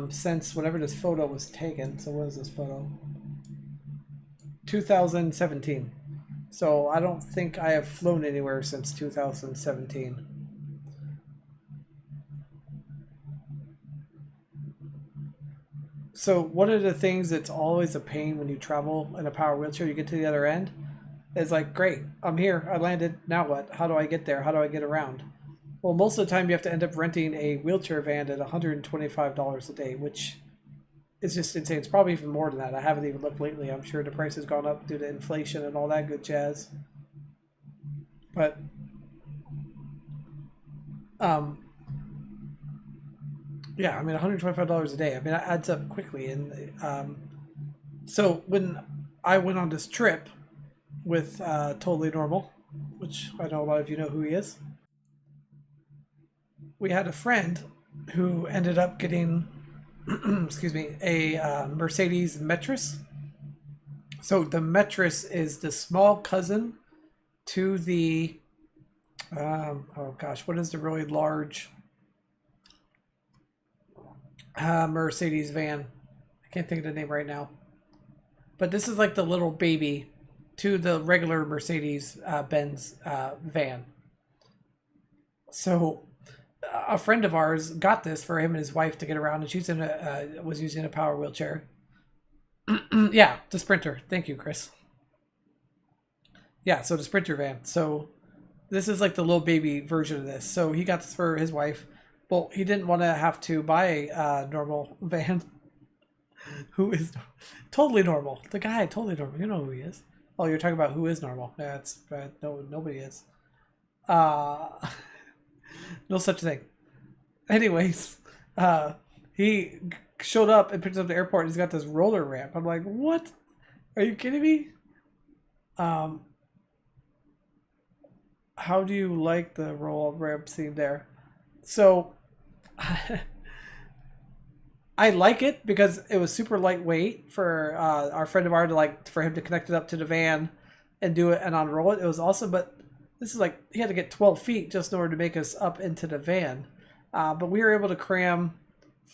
since whenever this photo was taken. So what is this photo? 2017. So I don't think I have flown anywhere since 2017. So one of the things that's always a pain when you travel in a power wheelchair, you get to the other end, is like, great, I'm here, I landed, now what? How do I get there? How do I get around? Well, most of the time you have to end up renting a wheelchair van at $125 a day, which is just insane. It's probably even more than that. I haven't even looked lately. I'm sure the price has gone up due to inflation and all that good jazz. But yeah, I mean, $125 a day. I mean, that adds up quickly. And so when I went on this trip with Totally Normal, which I know a lot of you know who he is, we had a friend who ended up getting, excuse me, a Mercedes Metris. So the Metris is the small cousin to the, oh gosh, what is the really large Mercedes van? I can't think of the name right now. But this is like the little baby to the regular Mercedes Benz van. So a friend of ours got this for him and his wife to get around, and she's in was using a power wheelchair. Yeah, the Sprinter. Thank you, Chris. Yeah, so the Sprinter van. So this is like the little baby version of this. So he got this for his wife. Well, he didn't want to have to buy a normal van. Who is Totally Normal? The guy, Totally Normal. You know who he is. Oh, you're talking about who is normal. Yeah, it's no, nobody is. No such thing. Anyways, he showed up and picked us up at the airport, and he's got this roller ramp. I'm like, what? Are you kidding me? How do you like the roll ramp scene there? So I like it because it was super lightweight for our friend of ours to for him to connect it up to the van and do it and unroll it. It was awesome, but this is like, he had to get 12 feet just in order to make us up into the van. But we were able to cram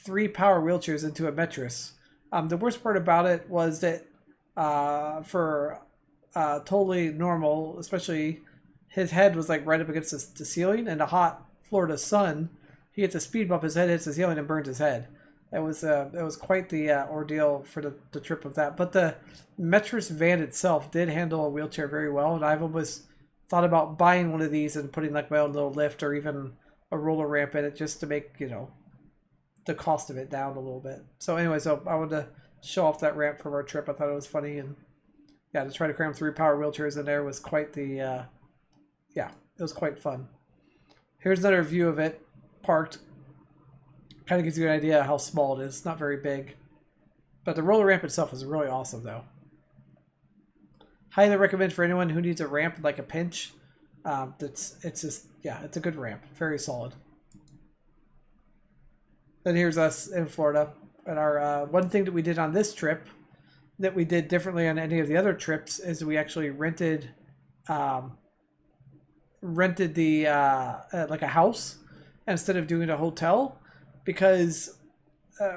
3 power wheelchairs into a Metris. The worst part about it was that for Totally Normal, especially, his head was like right up against the ceiling, and the hot Florida sun, he gets a speed bump, his head hits the ceiling and burns his head. It was quite the ordeal for the trip of that. But the Metris van itself did handle a wheelchair very well, and I've almost thought about buying one of these and putting like my own little lift or even a roller ramp in it, just to make, you know, the cost of it down a little bit. So anyway, so I wanted to show off that ramp from our trip. I thought it was funny, and yeah, to try to cram 3 power wheelchairs in there was quite the yeah, it was quite fun. Here's another view of it parked. Kind of gives you an idea how small it is. It's not very big, but the roller ramp itself is really awesome though. Highly recommend for anyone who needs a ramp like a pinch. It's just, yeah, it's a good ramp, very solid. Then here's us in Florida, and our one thing that we did on this trip that we did differently on any of the other trips is we actually rented the like a house instead of doing a hotel, because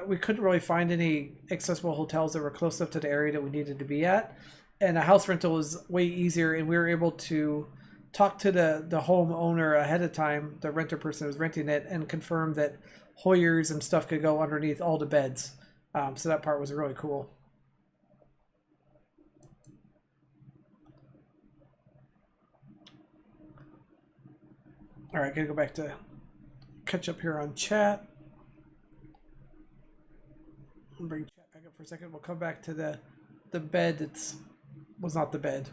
we couldn't really find any accessible hotels that were close enough to the area that we needed to be at. And a house rental was way easier, and we were able to talk to the homeowner ahead of time, the renter person who was renting it, and confirm that Hoyers and stuff could go underneath all the beds. So that part was really cool. All right, gotta go back to catch up here on chat. I'll bring chat back up for a second. We'll come back to the bed. Was not the bed.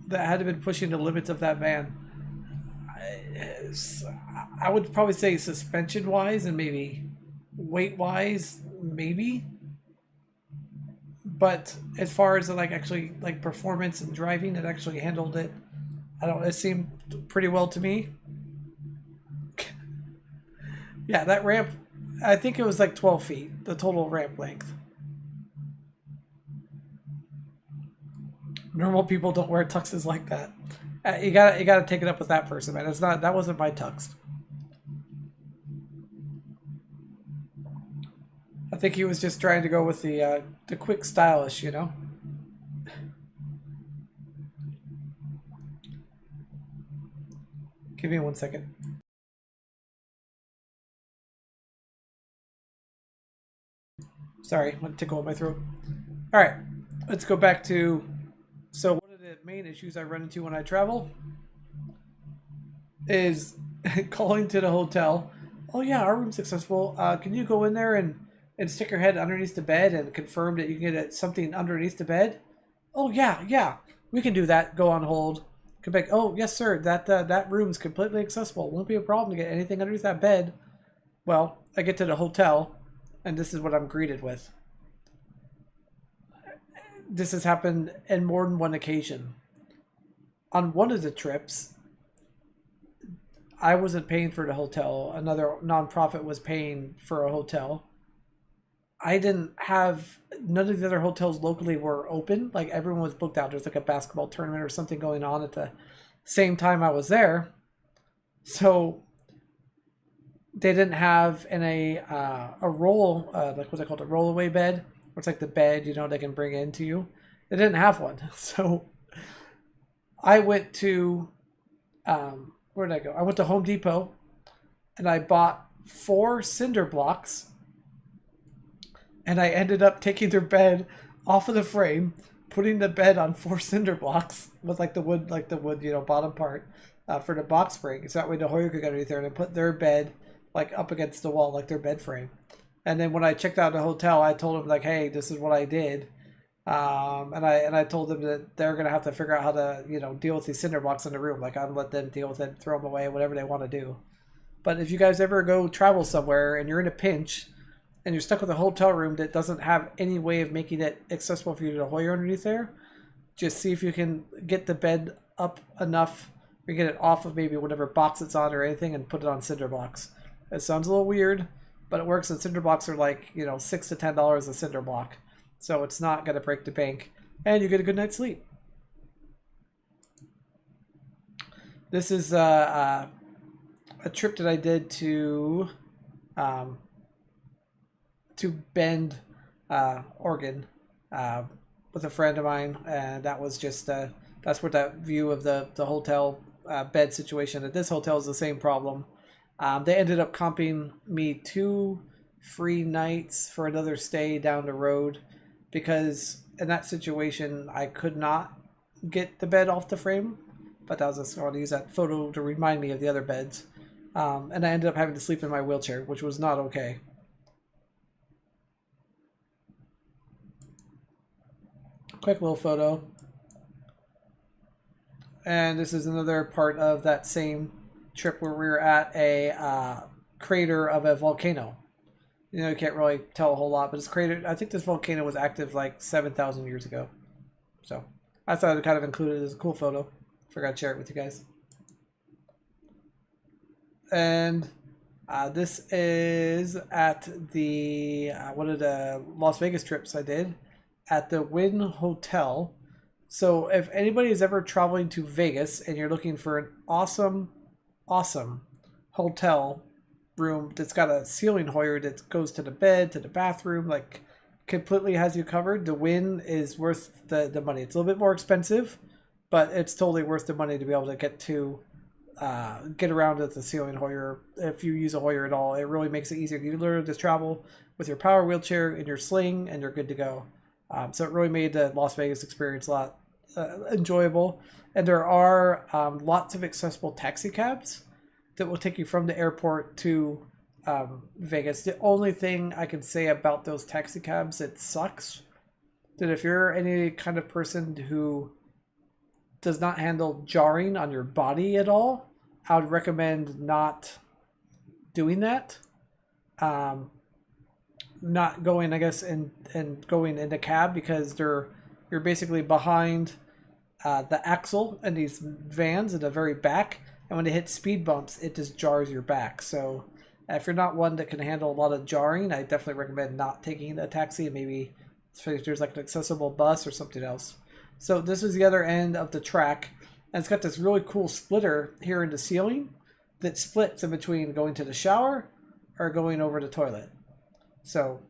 That had to have been pushing the limits of that van. I would probably say suspension wise and maybe weight wise, maybe. But as far as like actually like performance and driving, it actually handled it. I don't. It seemed pretty well to me. Yeah, that ramp. I think it was like 12 feet, the total ramp length. Normal people don't wear tuxes like that. You gotta take it up with that person, man. It's not that wasn't my tux. I think he was just trying to go with the quick stylish, you know. Give me 1 second. Sorry, I'm gonna tickle in my throat. All right, let's go back to. So one of the main issues I run into when I travel is calling to the hotel. Oh yeah, our room's accessible. Can you go in there and stick your head underneath the bed and confirm that you can get something underneath the bed? Oh yeah, yeah, we can do that. Go on hold. Come back. Oh yes, sir. That room's completely accessible. Won't be a problem to get anything underneath that bed. Well, I get to the hotel, and this is what I'm greeted with. This has happened in more than one occasion. On one of the trips, I wasn't paying for the hotel. Another nonprofit was paying for a hotel. I didn't have none of the other hotels locally were open. Like everyone was booked out. There's like a basketball tournament or something going on at the same time I was there. So they didn't have in a roll like what's it called, a rollaway bed, where it's like the bed they can bring into you. They didn't have one. So I went to where did I go? I went to Home Depot and I bought 4 cinder blocks, and I ended up taking their bed off of the frame, putting the bed on 4 cinder blocks with like the wood, bottom part for the box spring. So that way the Hoyer could get underneath there, and I put their bed like up against the wall, like their bed frame. And then when I checked out the hotel, I told them like, hey, this is what I did. And I told them that they're gonna have to figure out how to deal with these cinder blocks in the room. Like I'd let them deal with it, throw them away, whatever they want to do. But if you guys ever go travel somewhere and you're in a pinch and you're stuck with a hotel room that doesn't have any way of making it accessible for you to Hoyer underneath there, just see if you can get the bed up enough or get it off of maybe whatever box it's on or anything and put it on cinder blocks. It sounds a little weird, but it works. And cinder blocks are like $6 to $10 a cinder block, so it's not gonna break the bank, and you get a good night's sleep. This is a trip that I did um, to Bend, Oregon, with a friend of mine, and that was just that's what that view of the hotel bed situation. At this hotel is the same problem. They ended up comping me 2 free nights for another stay down the road, because in that situation I could not get the bed off the frame, but I was just going to use that photo to remind me of the other beds. And I ended up having to sleep in my wheelchair, which was not okay. Quick little photo. And this is another part of that same trip where we were at a crater of a volcano. You can't really tell a whole lot, but it's crater. I think this volcano was active like 7,000 years ago. So I thought I'd kind of include it as a cool photo. Forgot to share it with you guys. And this is at the one of the Las Vegas trips I did at the Wynn Hotel. So if anybody is ever traveling to Vegas and you're looking for an awesome hotel room that's got a ceiling Hoyer that goes to the bed, to the bathroom, like completely has you covered, the Wynn is worth the money. It's a little bit more expensive, but it's totally worth the money to be able to get around at the ceiling Hoyer. If you use a Hoyer at all, it really makes it easier. You literally just travel with your power wheelchair and your sling, and you're good to go. So it really made the Las Vegas experience a lot enjoyable. And there are lots of accessible taxi cabs that will take you from the airport to Vegas. The only thing I can say about those taxi cabs, it sucks that if you're any kind of person who does not handle jarring on your body at all, I would recommend not doing that. Um, Not going, I guess, and going in the cab because you're basically behind the axle in these vans in the very back, and when they hit speed bumps, it just jars your back. So if you're not one that can handle a lot of jarring, I definitely recommend not taking a taxi. Maybe if there's like an accessible bus or something else. So this is the other end of the track, and it's got this really cool splitter here in the ceiling that splits in between going to the shower or going over the toilet. So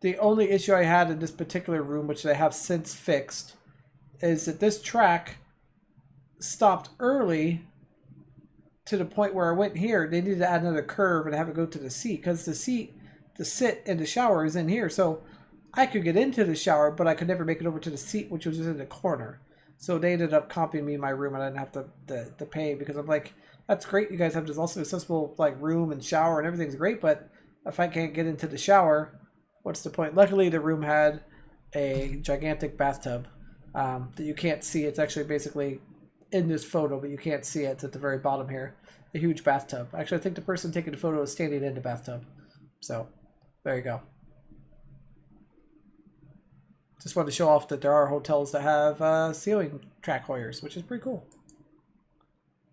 the only issue I had in this particular room, which they have since fixed, is that this track stopped early to the point where I went here. They needed to add another curve and have it go to the seat because the seat to sit in the shower is in here. So I could get into the shower, but I could never make it over to the seat, which was in the corner. So they ended up comping me my room, and I didn't have to pay because I'm like, that's great. You guys have this also accessible like room and shower and everything's great, but if I can't get into the shower, what's the point? Luckily, the room had a gigantic bathtub that you can't see. It's actually basically in this photo, but you can't see it. It's at the very bottom here. A huge bathtub. Actually, I think the person taking the photo is standing in the bathtub. So, there you go. Just wanted to show off that there are hotels that have ceiling track Hoyers, which is pretty cool.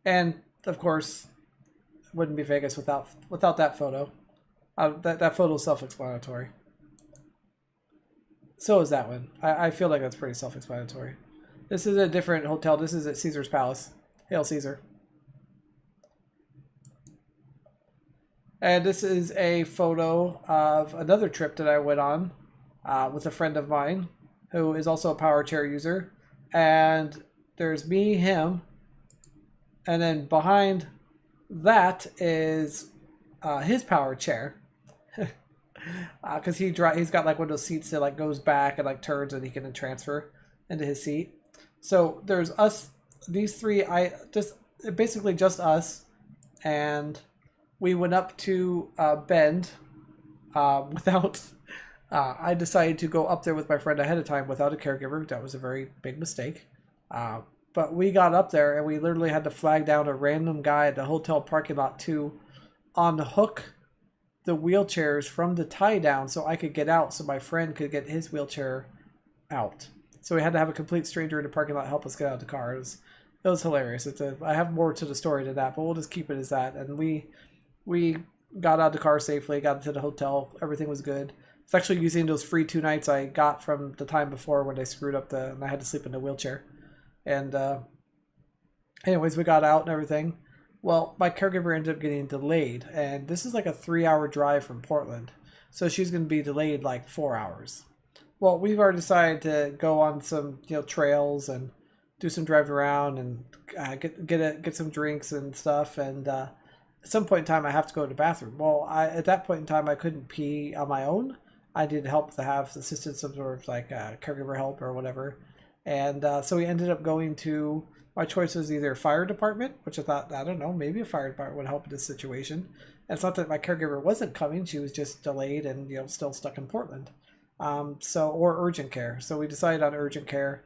And, of course, it wouldn't be Vegas without that photo. That photo is self-explanatory. So is that one. I feel like that's pretty self-explanatory. This is a different hotel. This is at Caesar's Palace. Hail Caesar. And this is a photo of another trip that I went on with a friend of mine who is also a power chair user. And there's me, him, and then behind that is his power chair. Because he's got like one of those seats that like goes back and like turns and he can then transfer into his seat. So there's us, these three, basically just us, and we went up to Bend without. I decided to go up there with my friend ahead of time without a caregiver. That was a very big mistake. But we got up there and we literally had to flag down a random guy at the hotel parking lot to unhook the wheelchairs from the tie down so I could get out so my friend could get his wheelchair out. So we had to have a complete stranger in the parking lot help us get out of the car. It was hilarious. I have more to the story than that, but we'll just keep it as that. And we got out of the car safely, got into the hotel. Everything was good. It's actually using those free 2 nights I got from the time before when they screwed up and I had to sleep in the wheelchair. And anyways, we got out and everything. Well, my caregiver ended up getting delayed, and this is like a 3-hour drive from Portland. So she's going to be delayed like 4 hours. Well, we've already decided to go on some trails and do some driving around and get some drinks and stuff. And at some point in time, I have to go to the bathroom. Well, at that point in time, I couldn't pee on my own. I needed help to have assistance, some sort of like caregiver help or whatever. And so we ended up going to. My choice was either fire department, which I thought, I don't know, maybe a fire department would help in this situation. And it's not that my caregiver wasn't coming; she was just delayed and still stuck in Portland. Or urgent care. So we decided on urgent care.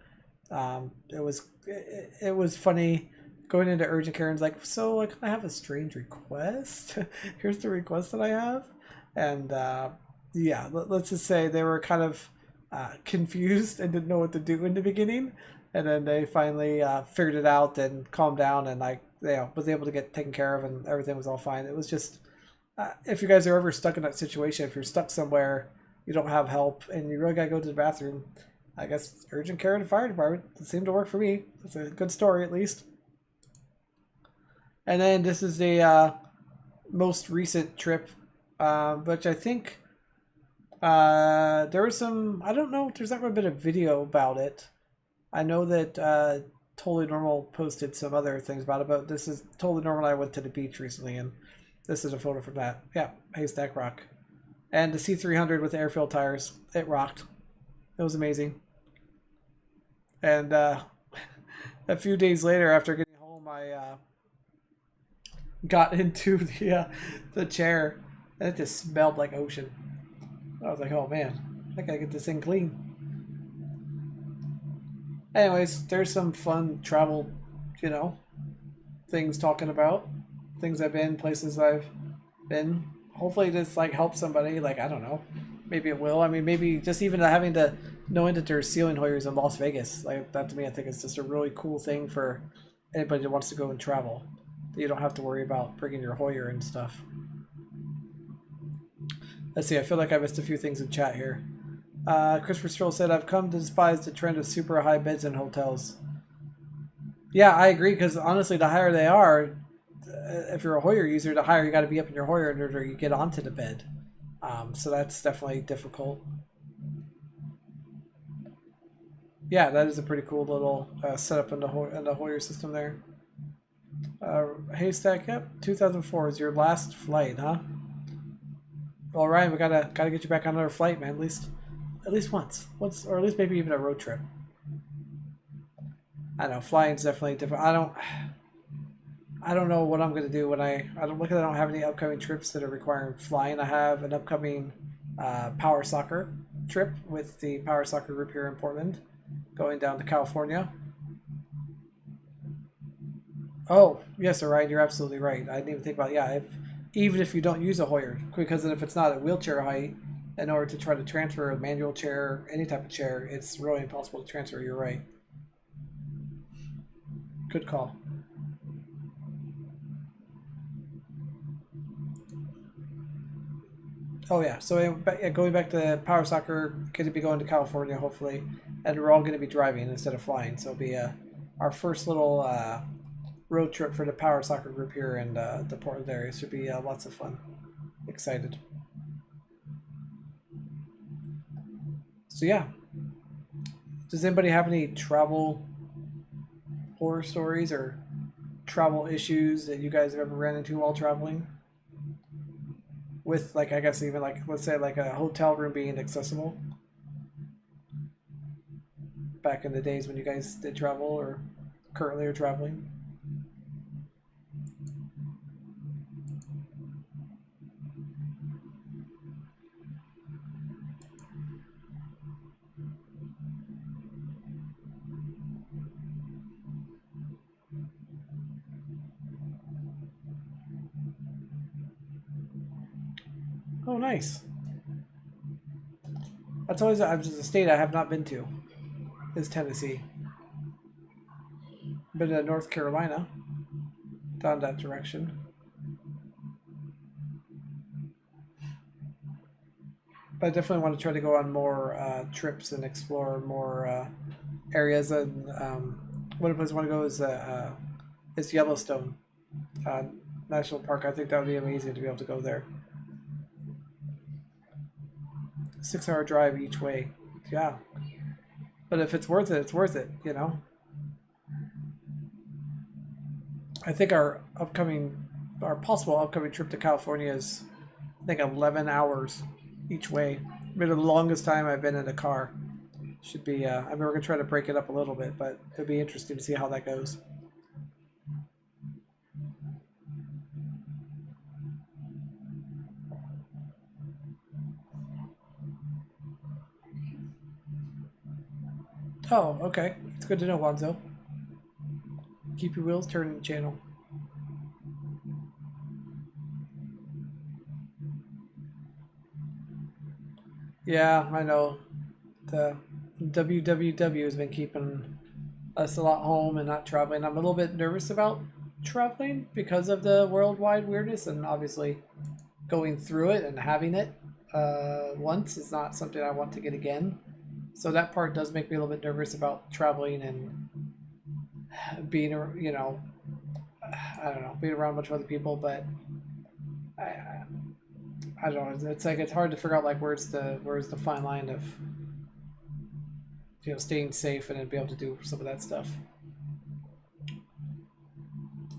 It was funny going into urgent care and it's like, so like I have a strange request. Here's the request that I have, and yeah, let's just say they were kind of confused and didn't know what to do in the beginning. And then they finally figured it out and calmed down, and I was able to get taken care of, and everything was all fine. It was just, if you guys are ever stuck in that situation, if you're stuck somewhere, you don't have help, and you really got to go to the bathroom, I guess urgent care and the fire department seemed to work for me. It's a good story, at least. And then this is the most recent trip, which I think there was some, I don't know if there's ever been a video about it. I know that Totally Normal posted some other things about it, but this is Totally Normal. I went to the beach recently, and this is a photo from that. Yeah, Haystack Rock. And the C300 with air-filled tires. It rocked. It was amazing. And a few days later, after getting home, I got into the chair, and it just smelled like ocean. I was like, oh man, I gotta get this thing clean. Anyways, there's some fun travel, things talking about, things I've been, places I've been. Hopefully this like helps somebody. Like I don't know, maybe it will. I mean, maybe just even having to knowing that there's ceiling Hoyers in Las Vegas, like that to me, I think is just a really cool thing for anybody that wants to go and travel. You don't have to worry about bringing your Hoyer and stuff. Let's see. I feel like I missed a few things in chat here. Christopher Stroll said, "I've come to despise the trend of super high beds in hotels." Yeah, I agree because honestly, the higher they are, if you're a Hoyer user, the higher you got to be up in your Hoyer in order to get onto the bed. So that's definitely difficult. Yeah, that is a pretty cool little setup in the Hoyer system there. Haystack, yep, 2004 is your last flight, huh? All right, we gotta get you back on another flight, man. At least once, or at least maybe even a road trip. I know flying's definitely different. I don't know what I'm gonna do when I don't have any upcoming trips that are requiring flying. I have an upcoming power soccer trip with the power soccer group here in Portland, going down to California. Oh yes, Orion, you're absolutely right. I didn't even think about it. Yeah, even if you don't use a Hoyer, because then if it's not at wheelchair height, in order to try to transfer a manual chair, any type of chair, it's really impossible to transfer. You're right. Good call. Oh yeah, so going back to power soccer, going to be going to California hopefully, and we're all going to be driving instead of flying. So it'll be our first little road trip for the power soccer group here in the Portland area. Should be lots of fun. Excited. So yeah, does anybody have any travel horror stories or travel issues that you guys have ever ran into while traveling? With like I guess even like let's say like a hotel room being accessible back in the days when you guys did travel or currently are traveling. Oh, nice. That's always a state I have not been to. Is Tennessee. Been to North Carolina, down that direction. But I definitely want to try to go on more trips and explore more areas. And one place I want to go is Yellowstone uh, National Park. I think that would be amazing to be able to go there. 6 hour drive each way. Yeah. But if it's worth it, it's worth it, you know? I think our possible upcoming trip to California is, I think, 11 hours each way. Been the longest time I've been in a car. Should be, I mean, we're going to try to break it up a little bit, but it'll be interesting to see how that goes. Oh, okay. It's good to know, Wanzo. Keep your wheels turning, channel. Yeah, I know. The WWW has been keeping us a lot home and not traveling. I'm a little bit nervous about traveling because of the worldwide weirdness, and obviously going through it and having it once is not something I want to get again. So that part does make me a little bit nervous about traveling and being, you know, I don't know, being around a bunch of other people. But I, I don't know. It's like it's hard to figure out like where's the fine line of staying safe and then be able to do some of that stuff.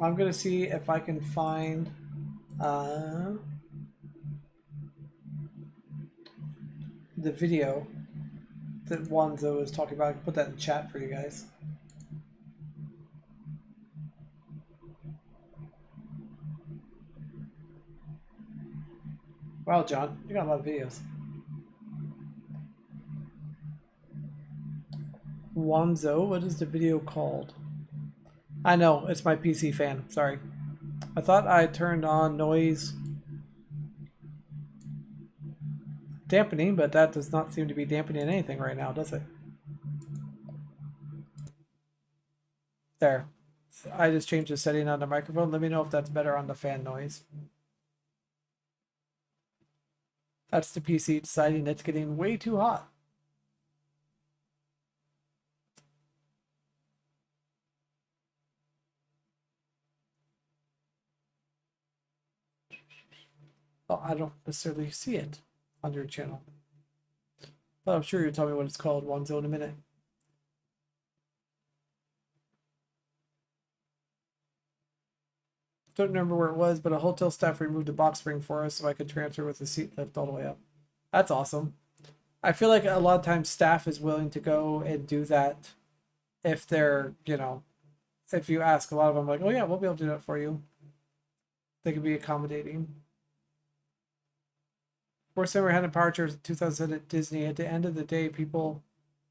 I'm gonna see if I can find the video that Wanzo was talking about. I can put that in chat for you guys. Wow, John, you got a lot of videos. Wanzo, what is the video called? I know, it's my PC fan. Sorry. I thought I turned on noise dampening, but that does not seem to be dampening anything right now, does it? There. I just changed the setting on the microphone. Let me know if that's better on the fan noise. That's the PC deciding it's getting way too hot. Well, I don't necessarily see it on your channel. But I'm sure you'll tell me what it's called, Wanzo, in a minute. Don't remember where it was, but a hotel staff removed a box spring for us so I could transfer with the seat lift all the way up. That's awesome. I feel like a lot of times staff is willing to go and do that if they're, if you ask a lot of them, like, oh yeah, we'll be able to do that for you. They can be accommodating. First time we had a power chairs in 2000 at Disney. At the end of the day, people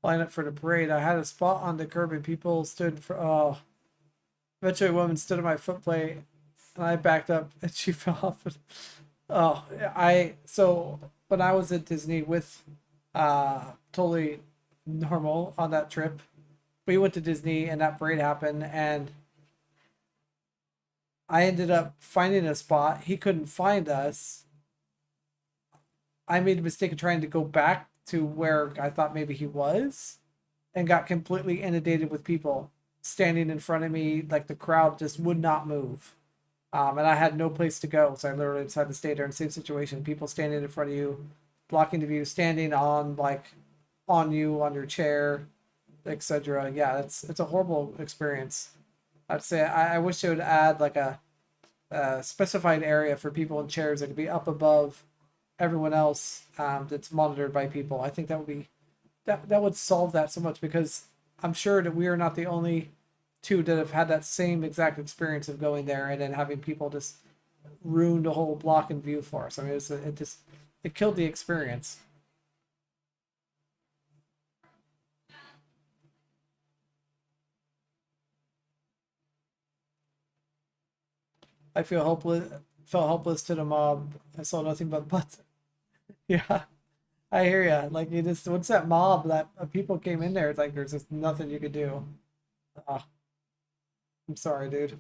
line up for the parade. I had a spot on the curb and people stood for. Oh, eventually, a woman stood on my footplate, and I backed up, and she fell off. Oh, so when I was at Disney with, totally normal on that trip, we went to Disney and that parade happened, and I ended up finding a spot. He couldn't find us. I made a mistake of trying to go back to where I thought maybe he was and got completely inundated with people standing in front of me. Like the crowd just would not move. And I had no place to go. So I literally decided to stay there in the same situation. People standing in front of you, blocking the view, standing on you, on your chair, etc. Yeah, it's a horrible experience. I'd say I wish they would add like a specified area for people in chairs that could be up above everyone else, that's monitored by people. I think that would be that would solve that so much, because I'm sure that we are not the only two that have had that same exact experience of going there and then having people just ruin the whole block and view for us. I mean, it killed the experience. I feel hopeless. Felt helpless to the mob. I saw nothing but butts. Yeah, I hear ya. Like you just once that mob that people came in there, it's like there's just nothing you could do. Ah, I'm sorry, dude.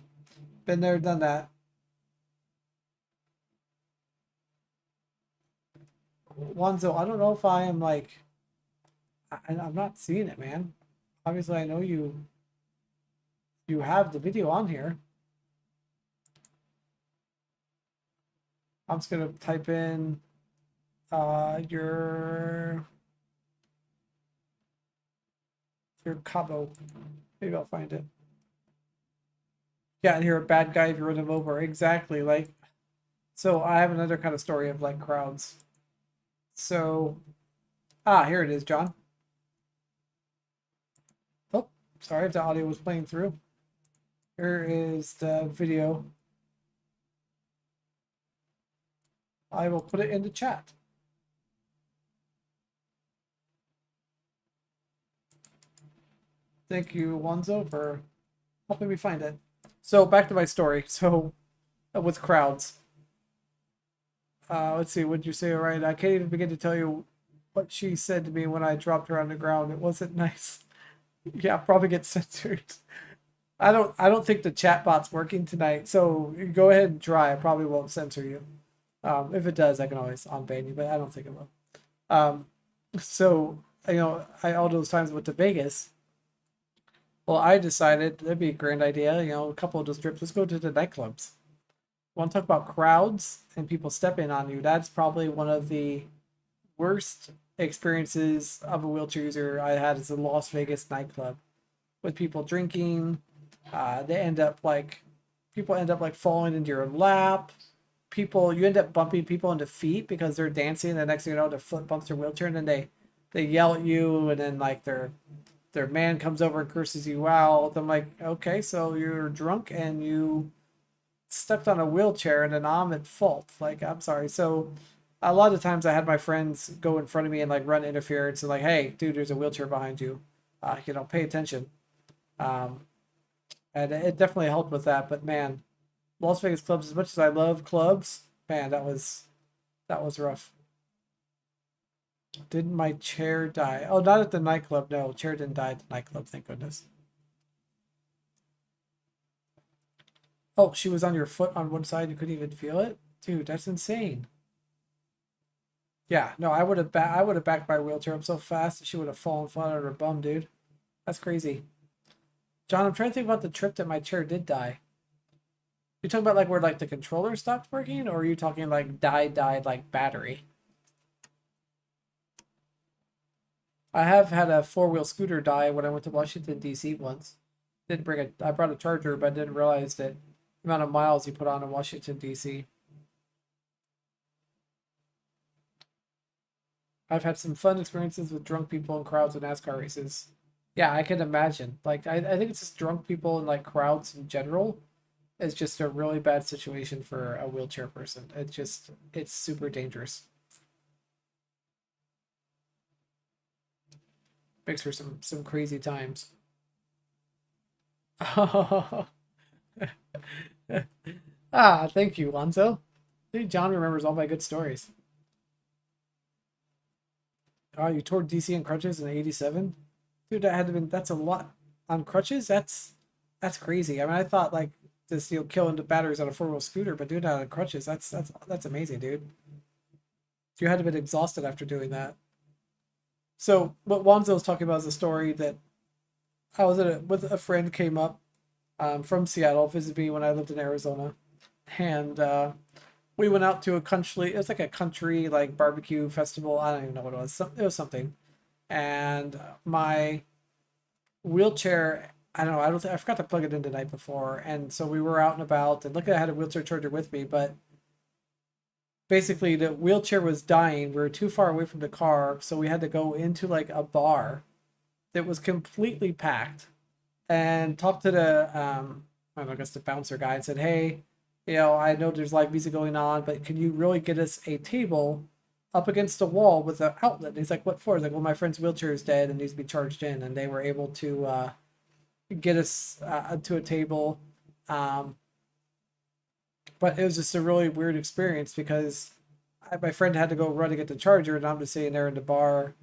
Been there, done that. Wanzo, I don't know if I am like I'm not seeing it, man. Obviously, I know you have the video on here. I'm just gonna type in your Cabo. Maybe I'll find it. Yeah, and you're a bad guy if you run him over. Exactly. Like, so I have another kind of story of like crowds. So, here it is, John. Oh, sorry if the audio was playing through. Here is the video. I will put it in the chat. Thank you, Wanzo, for helping me find it. So back to my story. So with crowds. Let's see, what'd you say? All right, I can't even begin to tell you what she said to me when I dropped her on the ground. It wasn't nice. Yeah, I'll probably get censored. I don't think the chatbot's working tonight, so go ahead and try. I probably won't censor you. If it does, I can always unban you, but I don't think it will. So all those times went to Vegas. Well, I decided that'd be a grand idea. A couple of those trips. Let's go to the nightclubs. Want to talk about crowds and people stepping on you? That's probably one of the worst experiences of a wheelchair user I had is a Las Vegas nightclub with people drinking. People end up like falling into your lap. You end up bumping people into feet because they're dancing. And the next thing you know, their foot bumps their wheelchair, and then they yell at you, and then like their man comes over and curses you out. I'm like, okay, so you're drunk and you stepped on a wheelchair, and then I'm at fault. Like, I'm sorry. So a lot of times I had my friends go in front of me and like run interference and like, hey, dude, there's a wheelchair behind you. Pay attention. and it definitely helped with that. But man, Las Vegas clubs, as much as I love clubs, man, that was rough. Didn't my chair die? Oh, not at the nightclub. No, chair didn't die at the nightclub. Thank goodness. Oh, she was on your foot on one side. You couldn't even feel it, dude. That's insane. Yeah, no, I would have backed my wheelchair up so fast that she would have fallen flat on her bum, dude. That's crazy. John, I'm trying to think about the trip that my chair did die. You talking about like where like the controller stopped working, or are you talking like died like battery? I have had a four-wheel scooter die when I went to Washington D.C. once. Didn't bring a I brought a charger, but didn't realize that the amount of miles you put on in Washington D.C. I've had some fun experiences with drunk people in crowds at NASCAR races. Yeah, I can imagine. Like I think it's just drunk people and like crowds in general is just a really bad situation for a wheelchair person. It's super dangerous. Makes for some crazy times. Ah, thank you, Lonzo. I think John remembers all my good stories. Oh, you toured DC on crutches in '87, dude. That had to been that's a lot on crutches. That's crazy. I mean, I thought like this killing the batteries on a four-wheel scooter, but doing that on crutches, that's amazing, dude. You had to been exhausted after doing that. So what Lonzo was talking about is a story that I was with a friend came up from Seattle, visited me when I lived in Arizona, and we went out to a country. It was like a country like barbecue festival. I don't even know what it was. It was something, and my wheelchair. I don't know. I forgot to plug it in the night before, and so we were out and about. And luckily, I had a wheelchair charger with me, but basically the wheelchair was dying. We were too far away from the car, so we had to go into like a bar that was completely packed and talked to the I don't know, I guess the bouncer guy and said, "Hey, I know there's live music going on, but can you really get us a table up against the wall with an outlet?" And he's like, "What for?" He's like, "Well, my friend's wheelchair is dead and needs to be charged in," and they were able to get us to a table. Um, but it was just a really weird experience because my friend had to go run to get the charger, and I'm just sitting there in the bar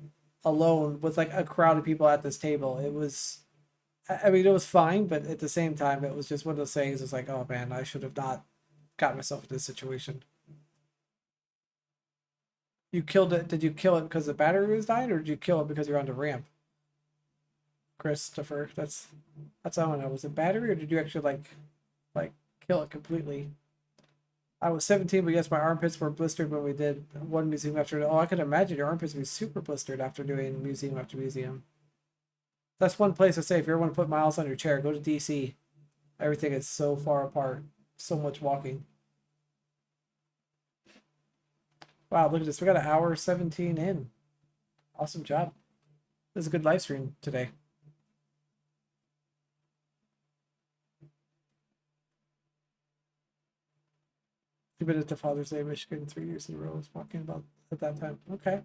alone with like a crowd of people at this table. It was I mean, it was fine, but at the same time, it was just one of those things. It's like, oh man, I should have not got myself in this situation. You killed it. Did you kill it because the battery was dying, or did you kill it because you're on the ramp, Christopher? That's I don't know. Was it battery, or did you actually like kill it completely? I was 17, but yes, my armpits were blistered when we did one museum after. Oh, I could imagine your armpits would be super blistered after doing museum after museum. That's one place to say if you ever want to put miles on your chair, go to DC. Everything is so far apart. So much walking. Wow, look at this. We got an hour 17 in. Awesome job. This is a good live stream today. You been at the Father's Day, Michigan 3 years in a row. I was talking about at that time. Okay.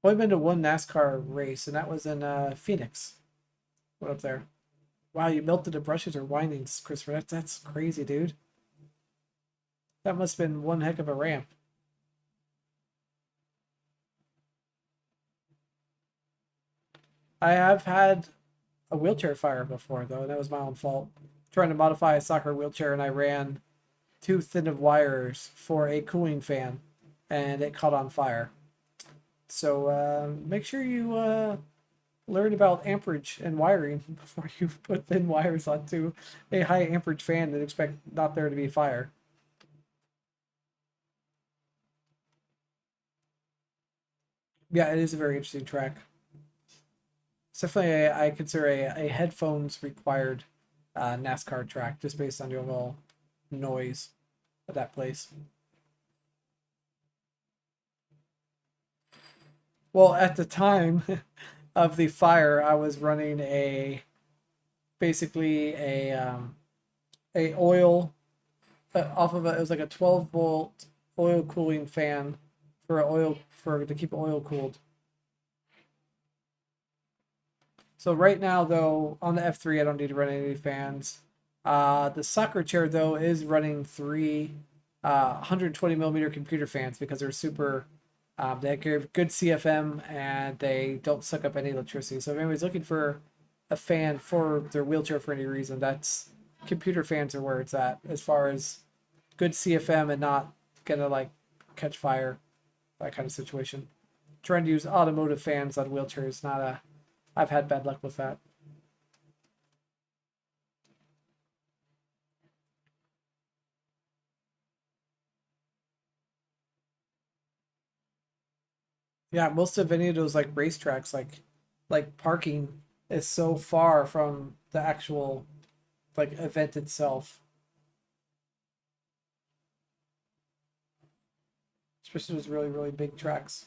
Well, I've been to one NASCAR race, and that was in Phoenix. What up there? Wow, you melted the brushes or windings, Christopher. That's crazy, dude. That must have been one heck of a ramp. I have had a wheelchair fire before, though. That was my own fault. Trying to modify a soccer wheelchair, and I ran too thin of wires for a cooling fan, and it caught on fire. So make sure you learn about amperage and wiring before you put thin wires onto a high amperage fan and expect not there to be fire. Yeah, it is a very interesting track. It's definitely I consider a headphones required NASCAR track just based on the overall noise of that place. Well, at the time of the fire, I was running a basically a oil off of it. It was like a 12-volt oil cooling fan for oil for to keep oil cooled. So right now, though, on the F3, I don't need to run any fans. The soccer chair, though, is running three 120 millimeter computer fans because they're super. They give good CFM and they don't suck up any electricity. So if anybody's looking for a fan for their wheelchair for any reason, that's computer fans are where it's at as far as good CFM and not gonna like catch fire, that kind of situation. Trying to use automotive fans on wheelchairs, not a. I've had bad luck with that. Yeah, most of any of those like racetracks, like parking is so far from the actual like event itself, especially those really really big tracks.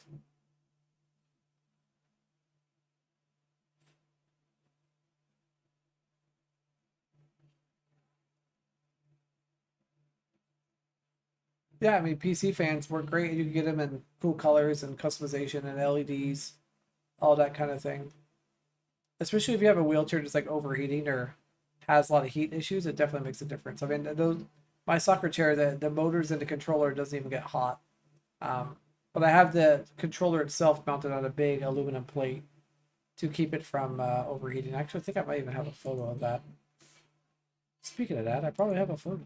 Yeah, I mean PC fans work great. You can get them in cool colors and customization and LEDs, all that kind of thing. Especially if you have a wheelchair that's like overheating or has a lot of heat issues, it definitely makes a difference. I mean, those my soccer chair, the motors in the controller doesn't even get hot. Um, but I have the controller itself mounted on a big aluminum plate to keep it from overheating. Actually, I think I might even have a photo of that. Speaking of that, I probably have a photo.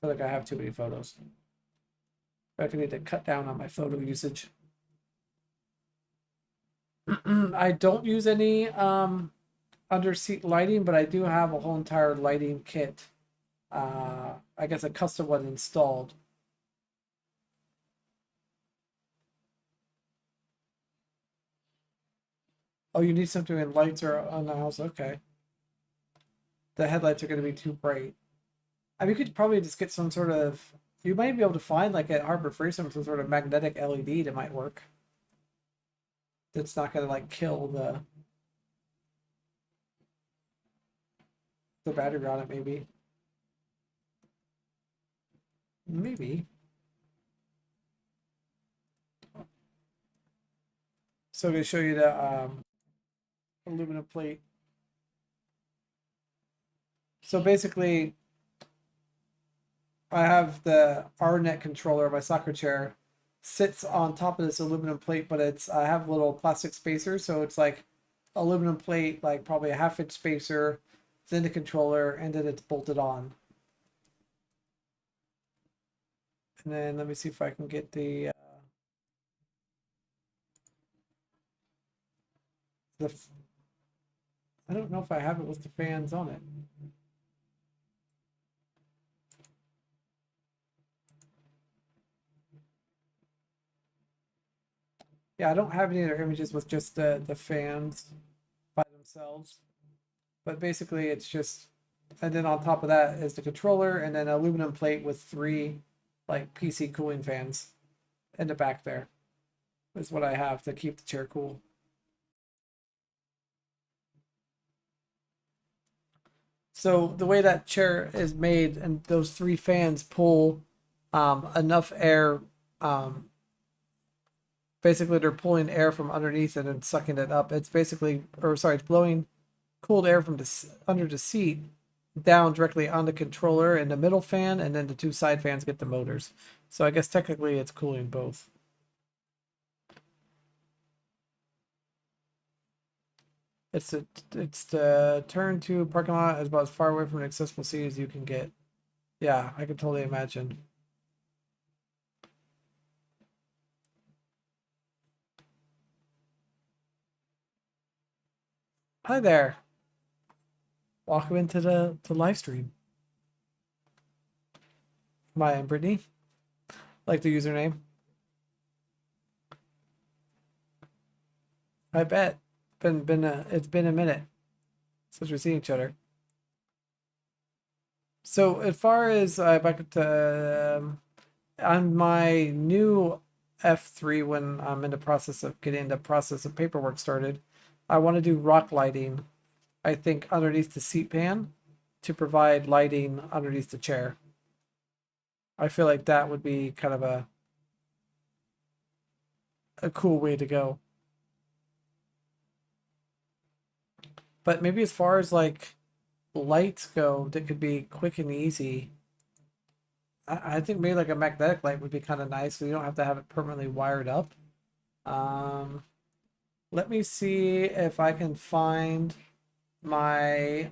I feel like I have too many photos. I need to cut down on my photo usage. I don't use any under seat lighting, but I do have a whole entire lighting kit. I guess a custom one installed. Oh, you need something when lights are on the house. Okay. The headlights are going to be too bright. I mean, you could probably just get some sort of. You might be able to find like at Harbor Freight some sort of magnetic LED that might work. That's not going to like kill the battery on it. Maybe. So I'm going to show you the aluminum plate. So basically, I have the RNet controller, my soccer chair, sits on top of this aluminum plate, but it's I have little plastic spacers, so it's like aluminum plate, like probably a half-inch spacer, then the controller, and then it's bolted on. And then let me see if I can get the. I don't know if I have it with the fans on it. Yeah, I don't have any other images with just the fans by themselves. But basically, it's just, and then on top of that is the controller, and then an aluminum plate with three like PC cooling fans in the back there is what I have to keep the chair cool. So the way that chair is made, and those three fans pull enough air. Um, Basically, they're pulling air from underneath it and sucking it up. It's basically, or sorry, it's blowing cooled air from under the seat down directly on the controller and the middle fan, and then the two side fans get the motors. So I guess technically it's cooling both. It's the turn to parking lot is about as far away from an accessible seat as you can get. Yeah, I can totally imagine. Hi there. Welcome into the live stream. My I'm Brittany. Like the username. I bet. It's been a minute since we've seen each other. So as far as back to on my new F3 when I'm in the process of getting the process of paperwork started, I want to do rock lighting, I think underneath the seat pan to provide lighting underneath the chair. I feel like that would be kind of a cool way to go. But maybe as far as like lights go that could be quick and easy, I think maybe like a magnetic light would be kind of nice so you don't have to have it permanently wired up. Um, Let me see if I can find my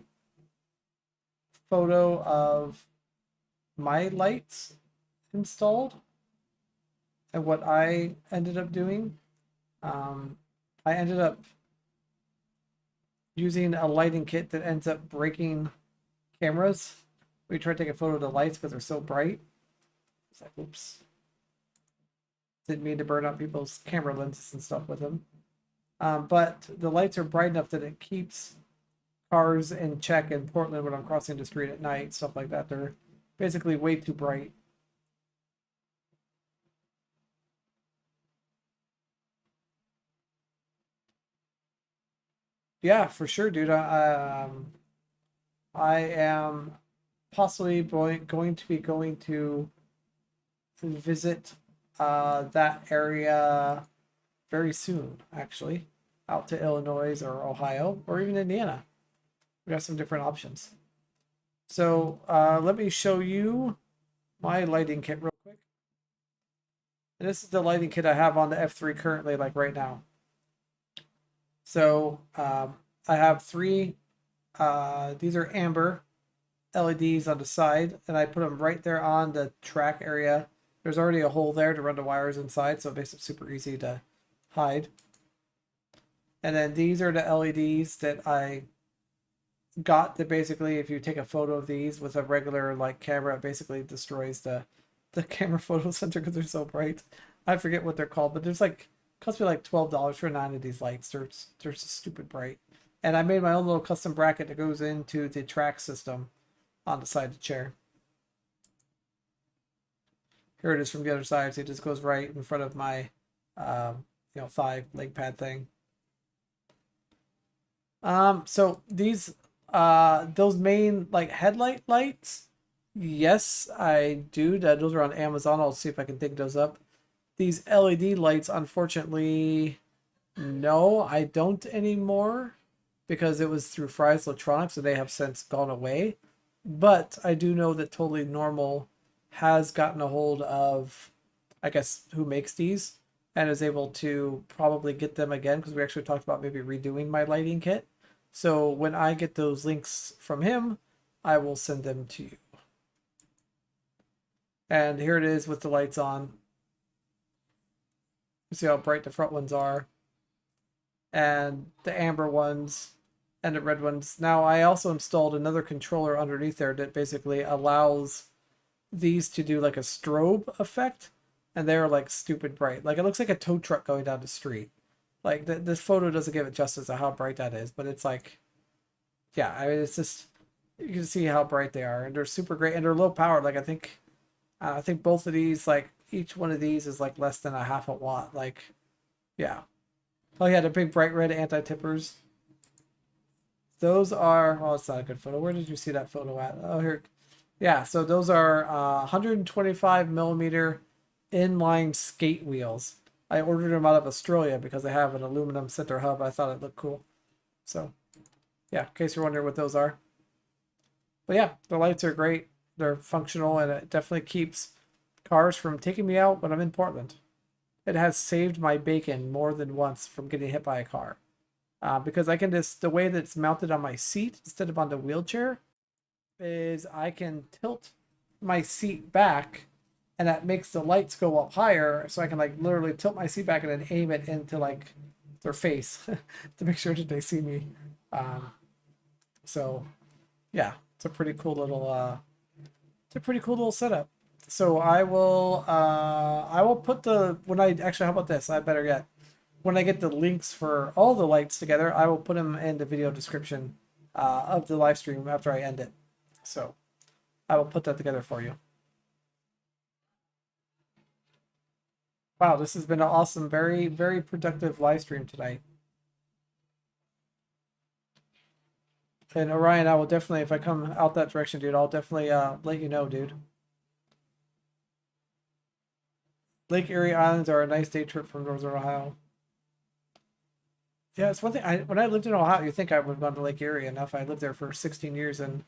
photo of my lights installed and what I ended up doing. I ended up using a lighting kit that ends up breaking cameras. We try to take a photo of the lights because they're so bright. It's like, oops. Didn't mean to burn up people's camera lenses and stuff with them. But the lights are bright enough that it keeps cars in check in Portland when I'm crossing the street at night, stuff like that. They're basically way too bright. Yeah, for sure, dude. I am possibly going to be going to visit that area very soon, actually, out to Illinois or Ohio or even Indiana. We got some different options. So let me show you my lighting kit real quick. And this is the lighting kit I have on the F3 currently, like right now. So I have three, these are amber LEDs on the side, and I put them right there on the track area. There's already a hole there to run the wires inside, so it makes it super easy to hide. And then these are the LEDs that I got that basically, if you take a photo of these with a regular like camera, it basically destroys the camera photo center because they're so bright. I forget what they're called, but there's like cost me like $12 for 9 of these lights. They're just stupid bright. And I made my own little custom bracket that goes into the track system on the side of the chair. Here it is from the other side, so it just goes right in front of my thigh leg pad thing. So these those main like headlight lights, yes, I do. Those are on Amazon. I'll see if I can dig those up. These LED lights, unfortunately, no, I don't anymore because it was through Fry's Electronics and they have since gone away. But I do know that Totally Normal has gotten a hold of, I guess, who makes these and is able to probably get them again because we actually talked about maybe redoing my lighting kit. So when I get those links from him, I will send them to you. And here it is with the lights on. You see how bright the front ones are. And the amber ones and the red ones. Now I also installed another controller underneath there that basically allows these to do like a strobe effect. And they're like stupid bright. Like it looks like a tow truck going down the street. Like this photo doesn't give it justice of how bright that is, but it's like, yeah, I mean, it's just, you can see how bright they are and they're super great and they're low powered. Like I think both of these, like each one of these is like less than a half a watt. Like, yeah. Oh yeah, the big bright red anti-tippers. Those are, oh, it's not a good photo. Where did you see that photo at? Oh, here. Yeah, so those are 125 millimeter inline skate wheels. I ordered them out of Australia because they have an aluminum center hub. I thought it looked cool. So, yeah, in case you're wondering what those are. But yeah, the lights are great. They're functional, and it definitely keeps cars from taking me out when I'm in Portland. It has saved my bacon more than once from getting hit by a car. Because I can just, the way that it's mounted on my seat instead of on the wheelchair, is I can tilt my seat back and that makes the lights go up higher so I can like literally tilt my seat back and then aim it into like their face to make sure that they see me. So yeah, it's a pretty cool little setup. So I will put the, when I actually, how about this, I better get, when I get the links for all the lights together, I will put them in the video description of the live stream after I end it. So I will put that together for you. Wow, this has been an awesome, very, very productive live stream tonight. And Orion, I will definitely, if I come out that direction, dude, I'll definitely let you know, dude. Lake Erie Islands are a nice day trip from Northern Ohio. Yeah, it's one thing. When I lived in Ohio, you think I would have gone to Lake Erie enough. I lived there for 16 years and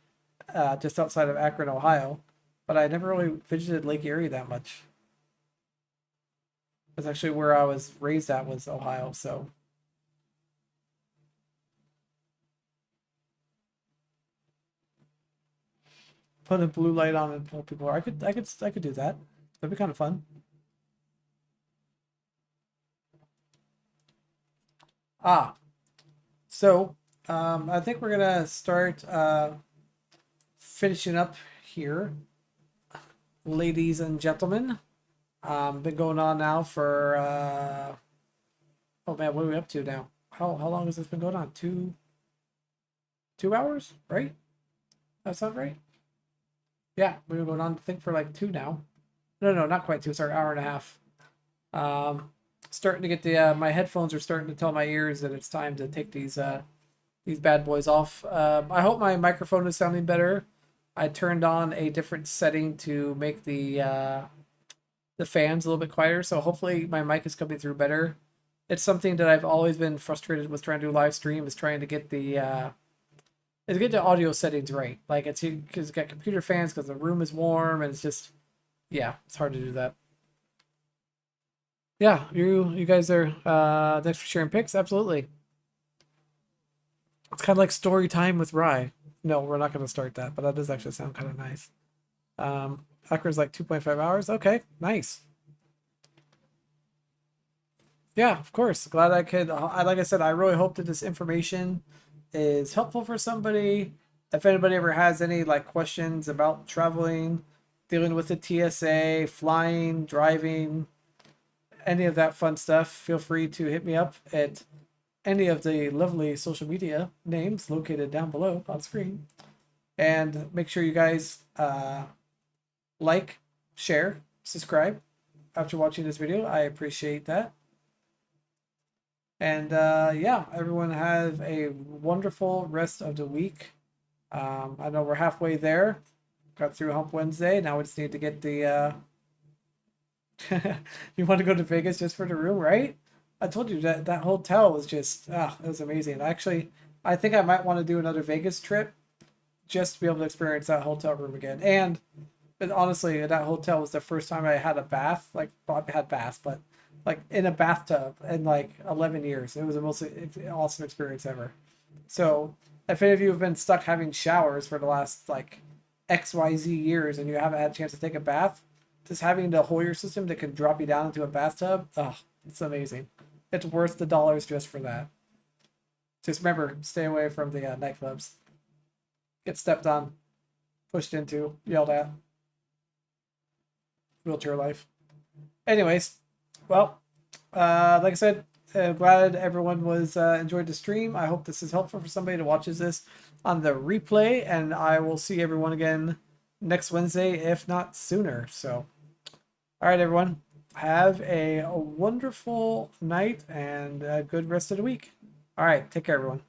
just outside of Akron, Ohio, but I never really visited Lake Erie that much. That's actually where I was raised at was Ohio. So put a blue light on and pull people. I could do that. That'd be kind of fun. Ah, so I think we're gonna start finishing up here, ladies and gentlemen. Been going on now for oh man, what are we up to now? How long has this been going on? Two hours, right? That sounds right. Yeah, we've been going on I think for like two now. No, not quite two. Sorry, hour and a half. Starting to get the my headphones are starting to tell my ears that it's time to take these bad boys off. I hope my microphone is sounding better. I turned on a different setting to make the fans a little bit quieter, so hopefully my mic is coming through better. It's something that I've always been frustrated with trying to do live stream is trying to get the audio settings right. Like it's because it's got computer fans because the room is warm and it's just yeah, it's hard to do that. Yeah, you guys are thanks for sharing pics. Absolutely. It's kind of like story time with Rye. No, we're not going to start that, but that does actually sound kind of nice. Akron's like 2.5 hours. Okay, nice. Yeah, of course. Glad I could. Like I said, I really hope that this information is helpful for somebody. If anybody ever has any like questions about traveling, dealing with the TSA, flying, driving, any of that fun stuff, feel free to hit me up at any of the lovely social media names located down below on screen. And make sure you guys like, share, subscribe after watching this video. I appreciate that. And yeah, everyone have a wonderful rest of the week. I know we're halfway there. Got through Hump Wednesday. Now we just need to get the. You want to go to Vegas just for the room, right? I told you that hotel was just it was amazing. Actually, I think I might want to do another Vegas trip just to be able to experience that hotel room again. And honestly, that hotel was the first time I had a bath. Like, well, I had baths, but like in a bathtub in like 11 years. It was the most awesome experience ever. So if any of you have been stuck having showers for the last like XYZ years and you haven't had a chance to take a bath, just having the Hoyer system that can drop you down into a bathtub, it's amazing. It's worth the dollars just for that. Just remember, stay away from the nightclubs. Get stepped on, pushed into, yelled at. Wheelchair life. Anyways, well, like I said, glad everyone was enjoyed the stream. I hope this is helpful for somebody that watches this on the replay, and I will see everyone again next Wednesday, if not sooner. So, all right, everyone, have a wonderful night and a good rest of the week. All right, take care, everyone.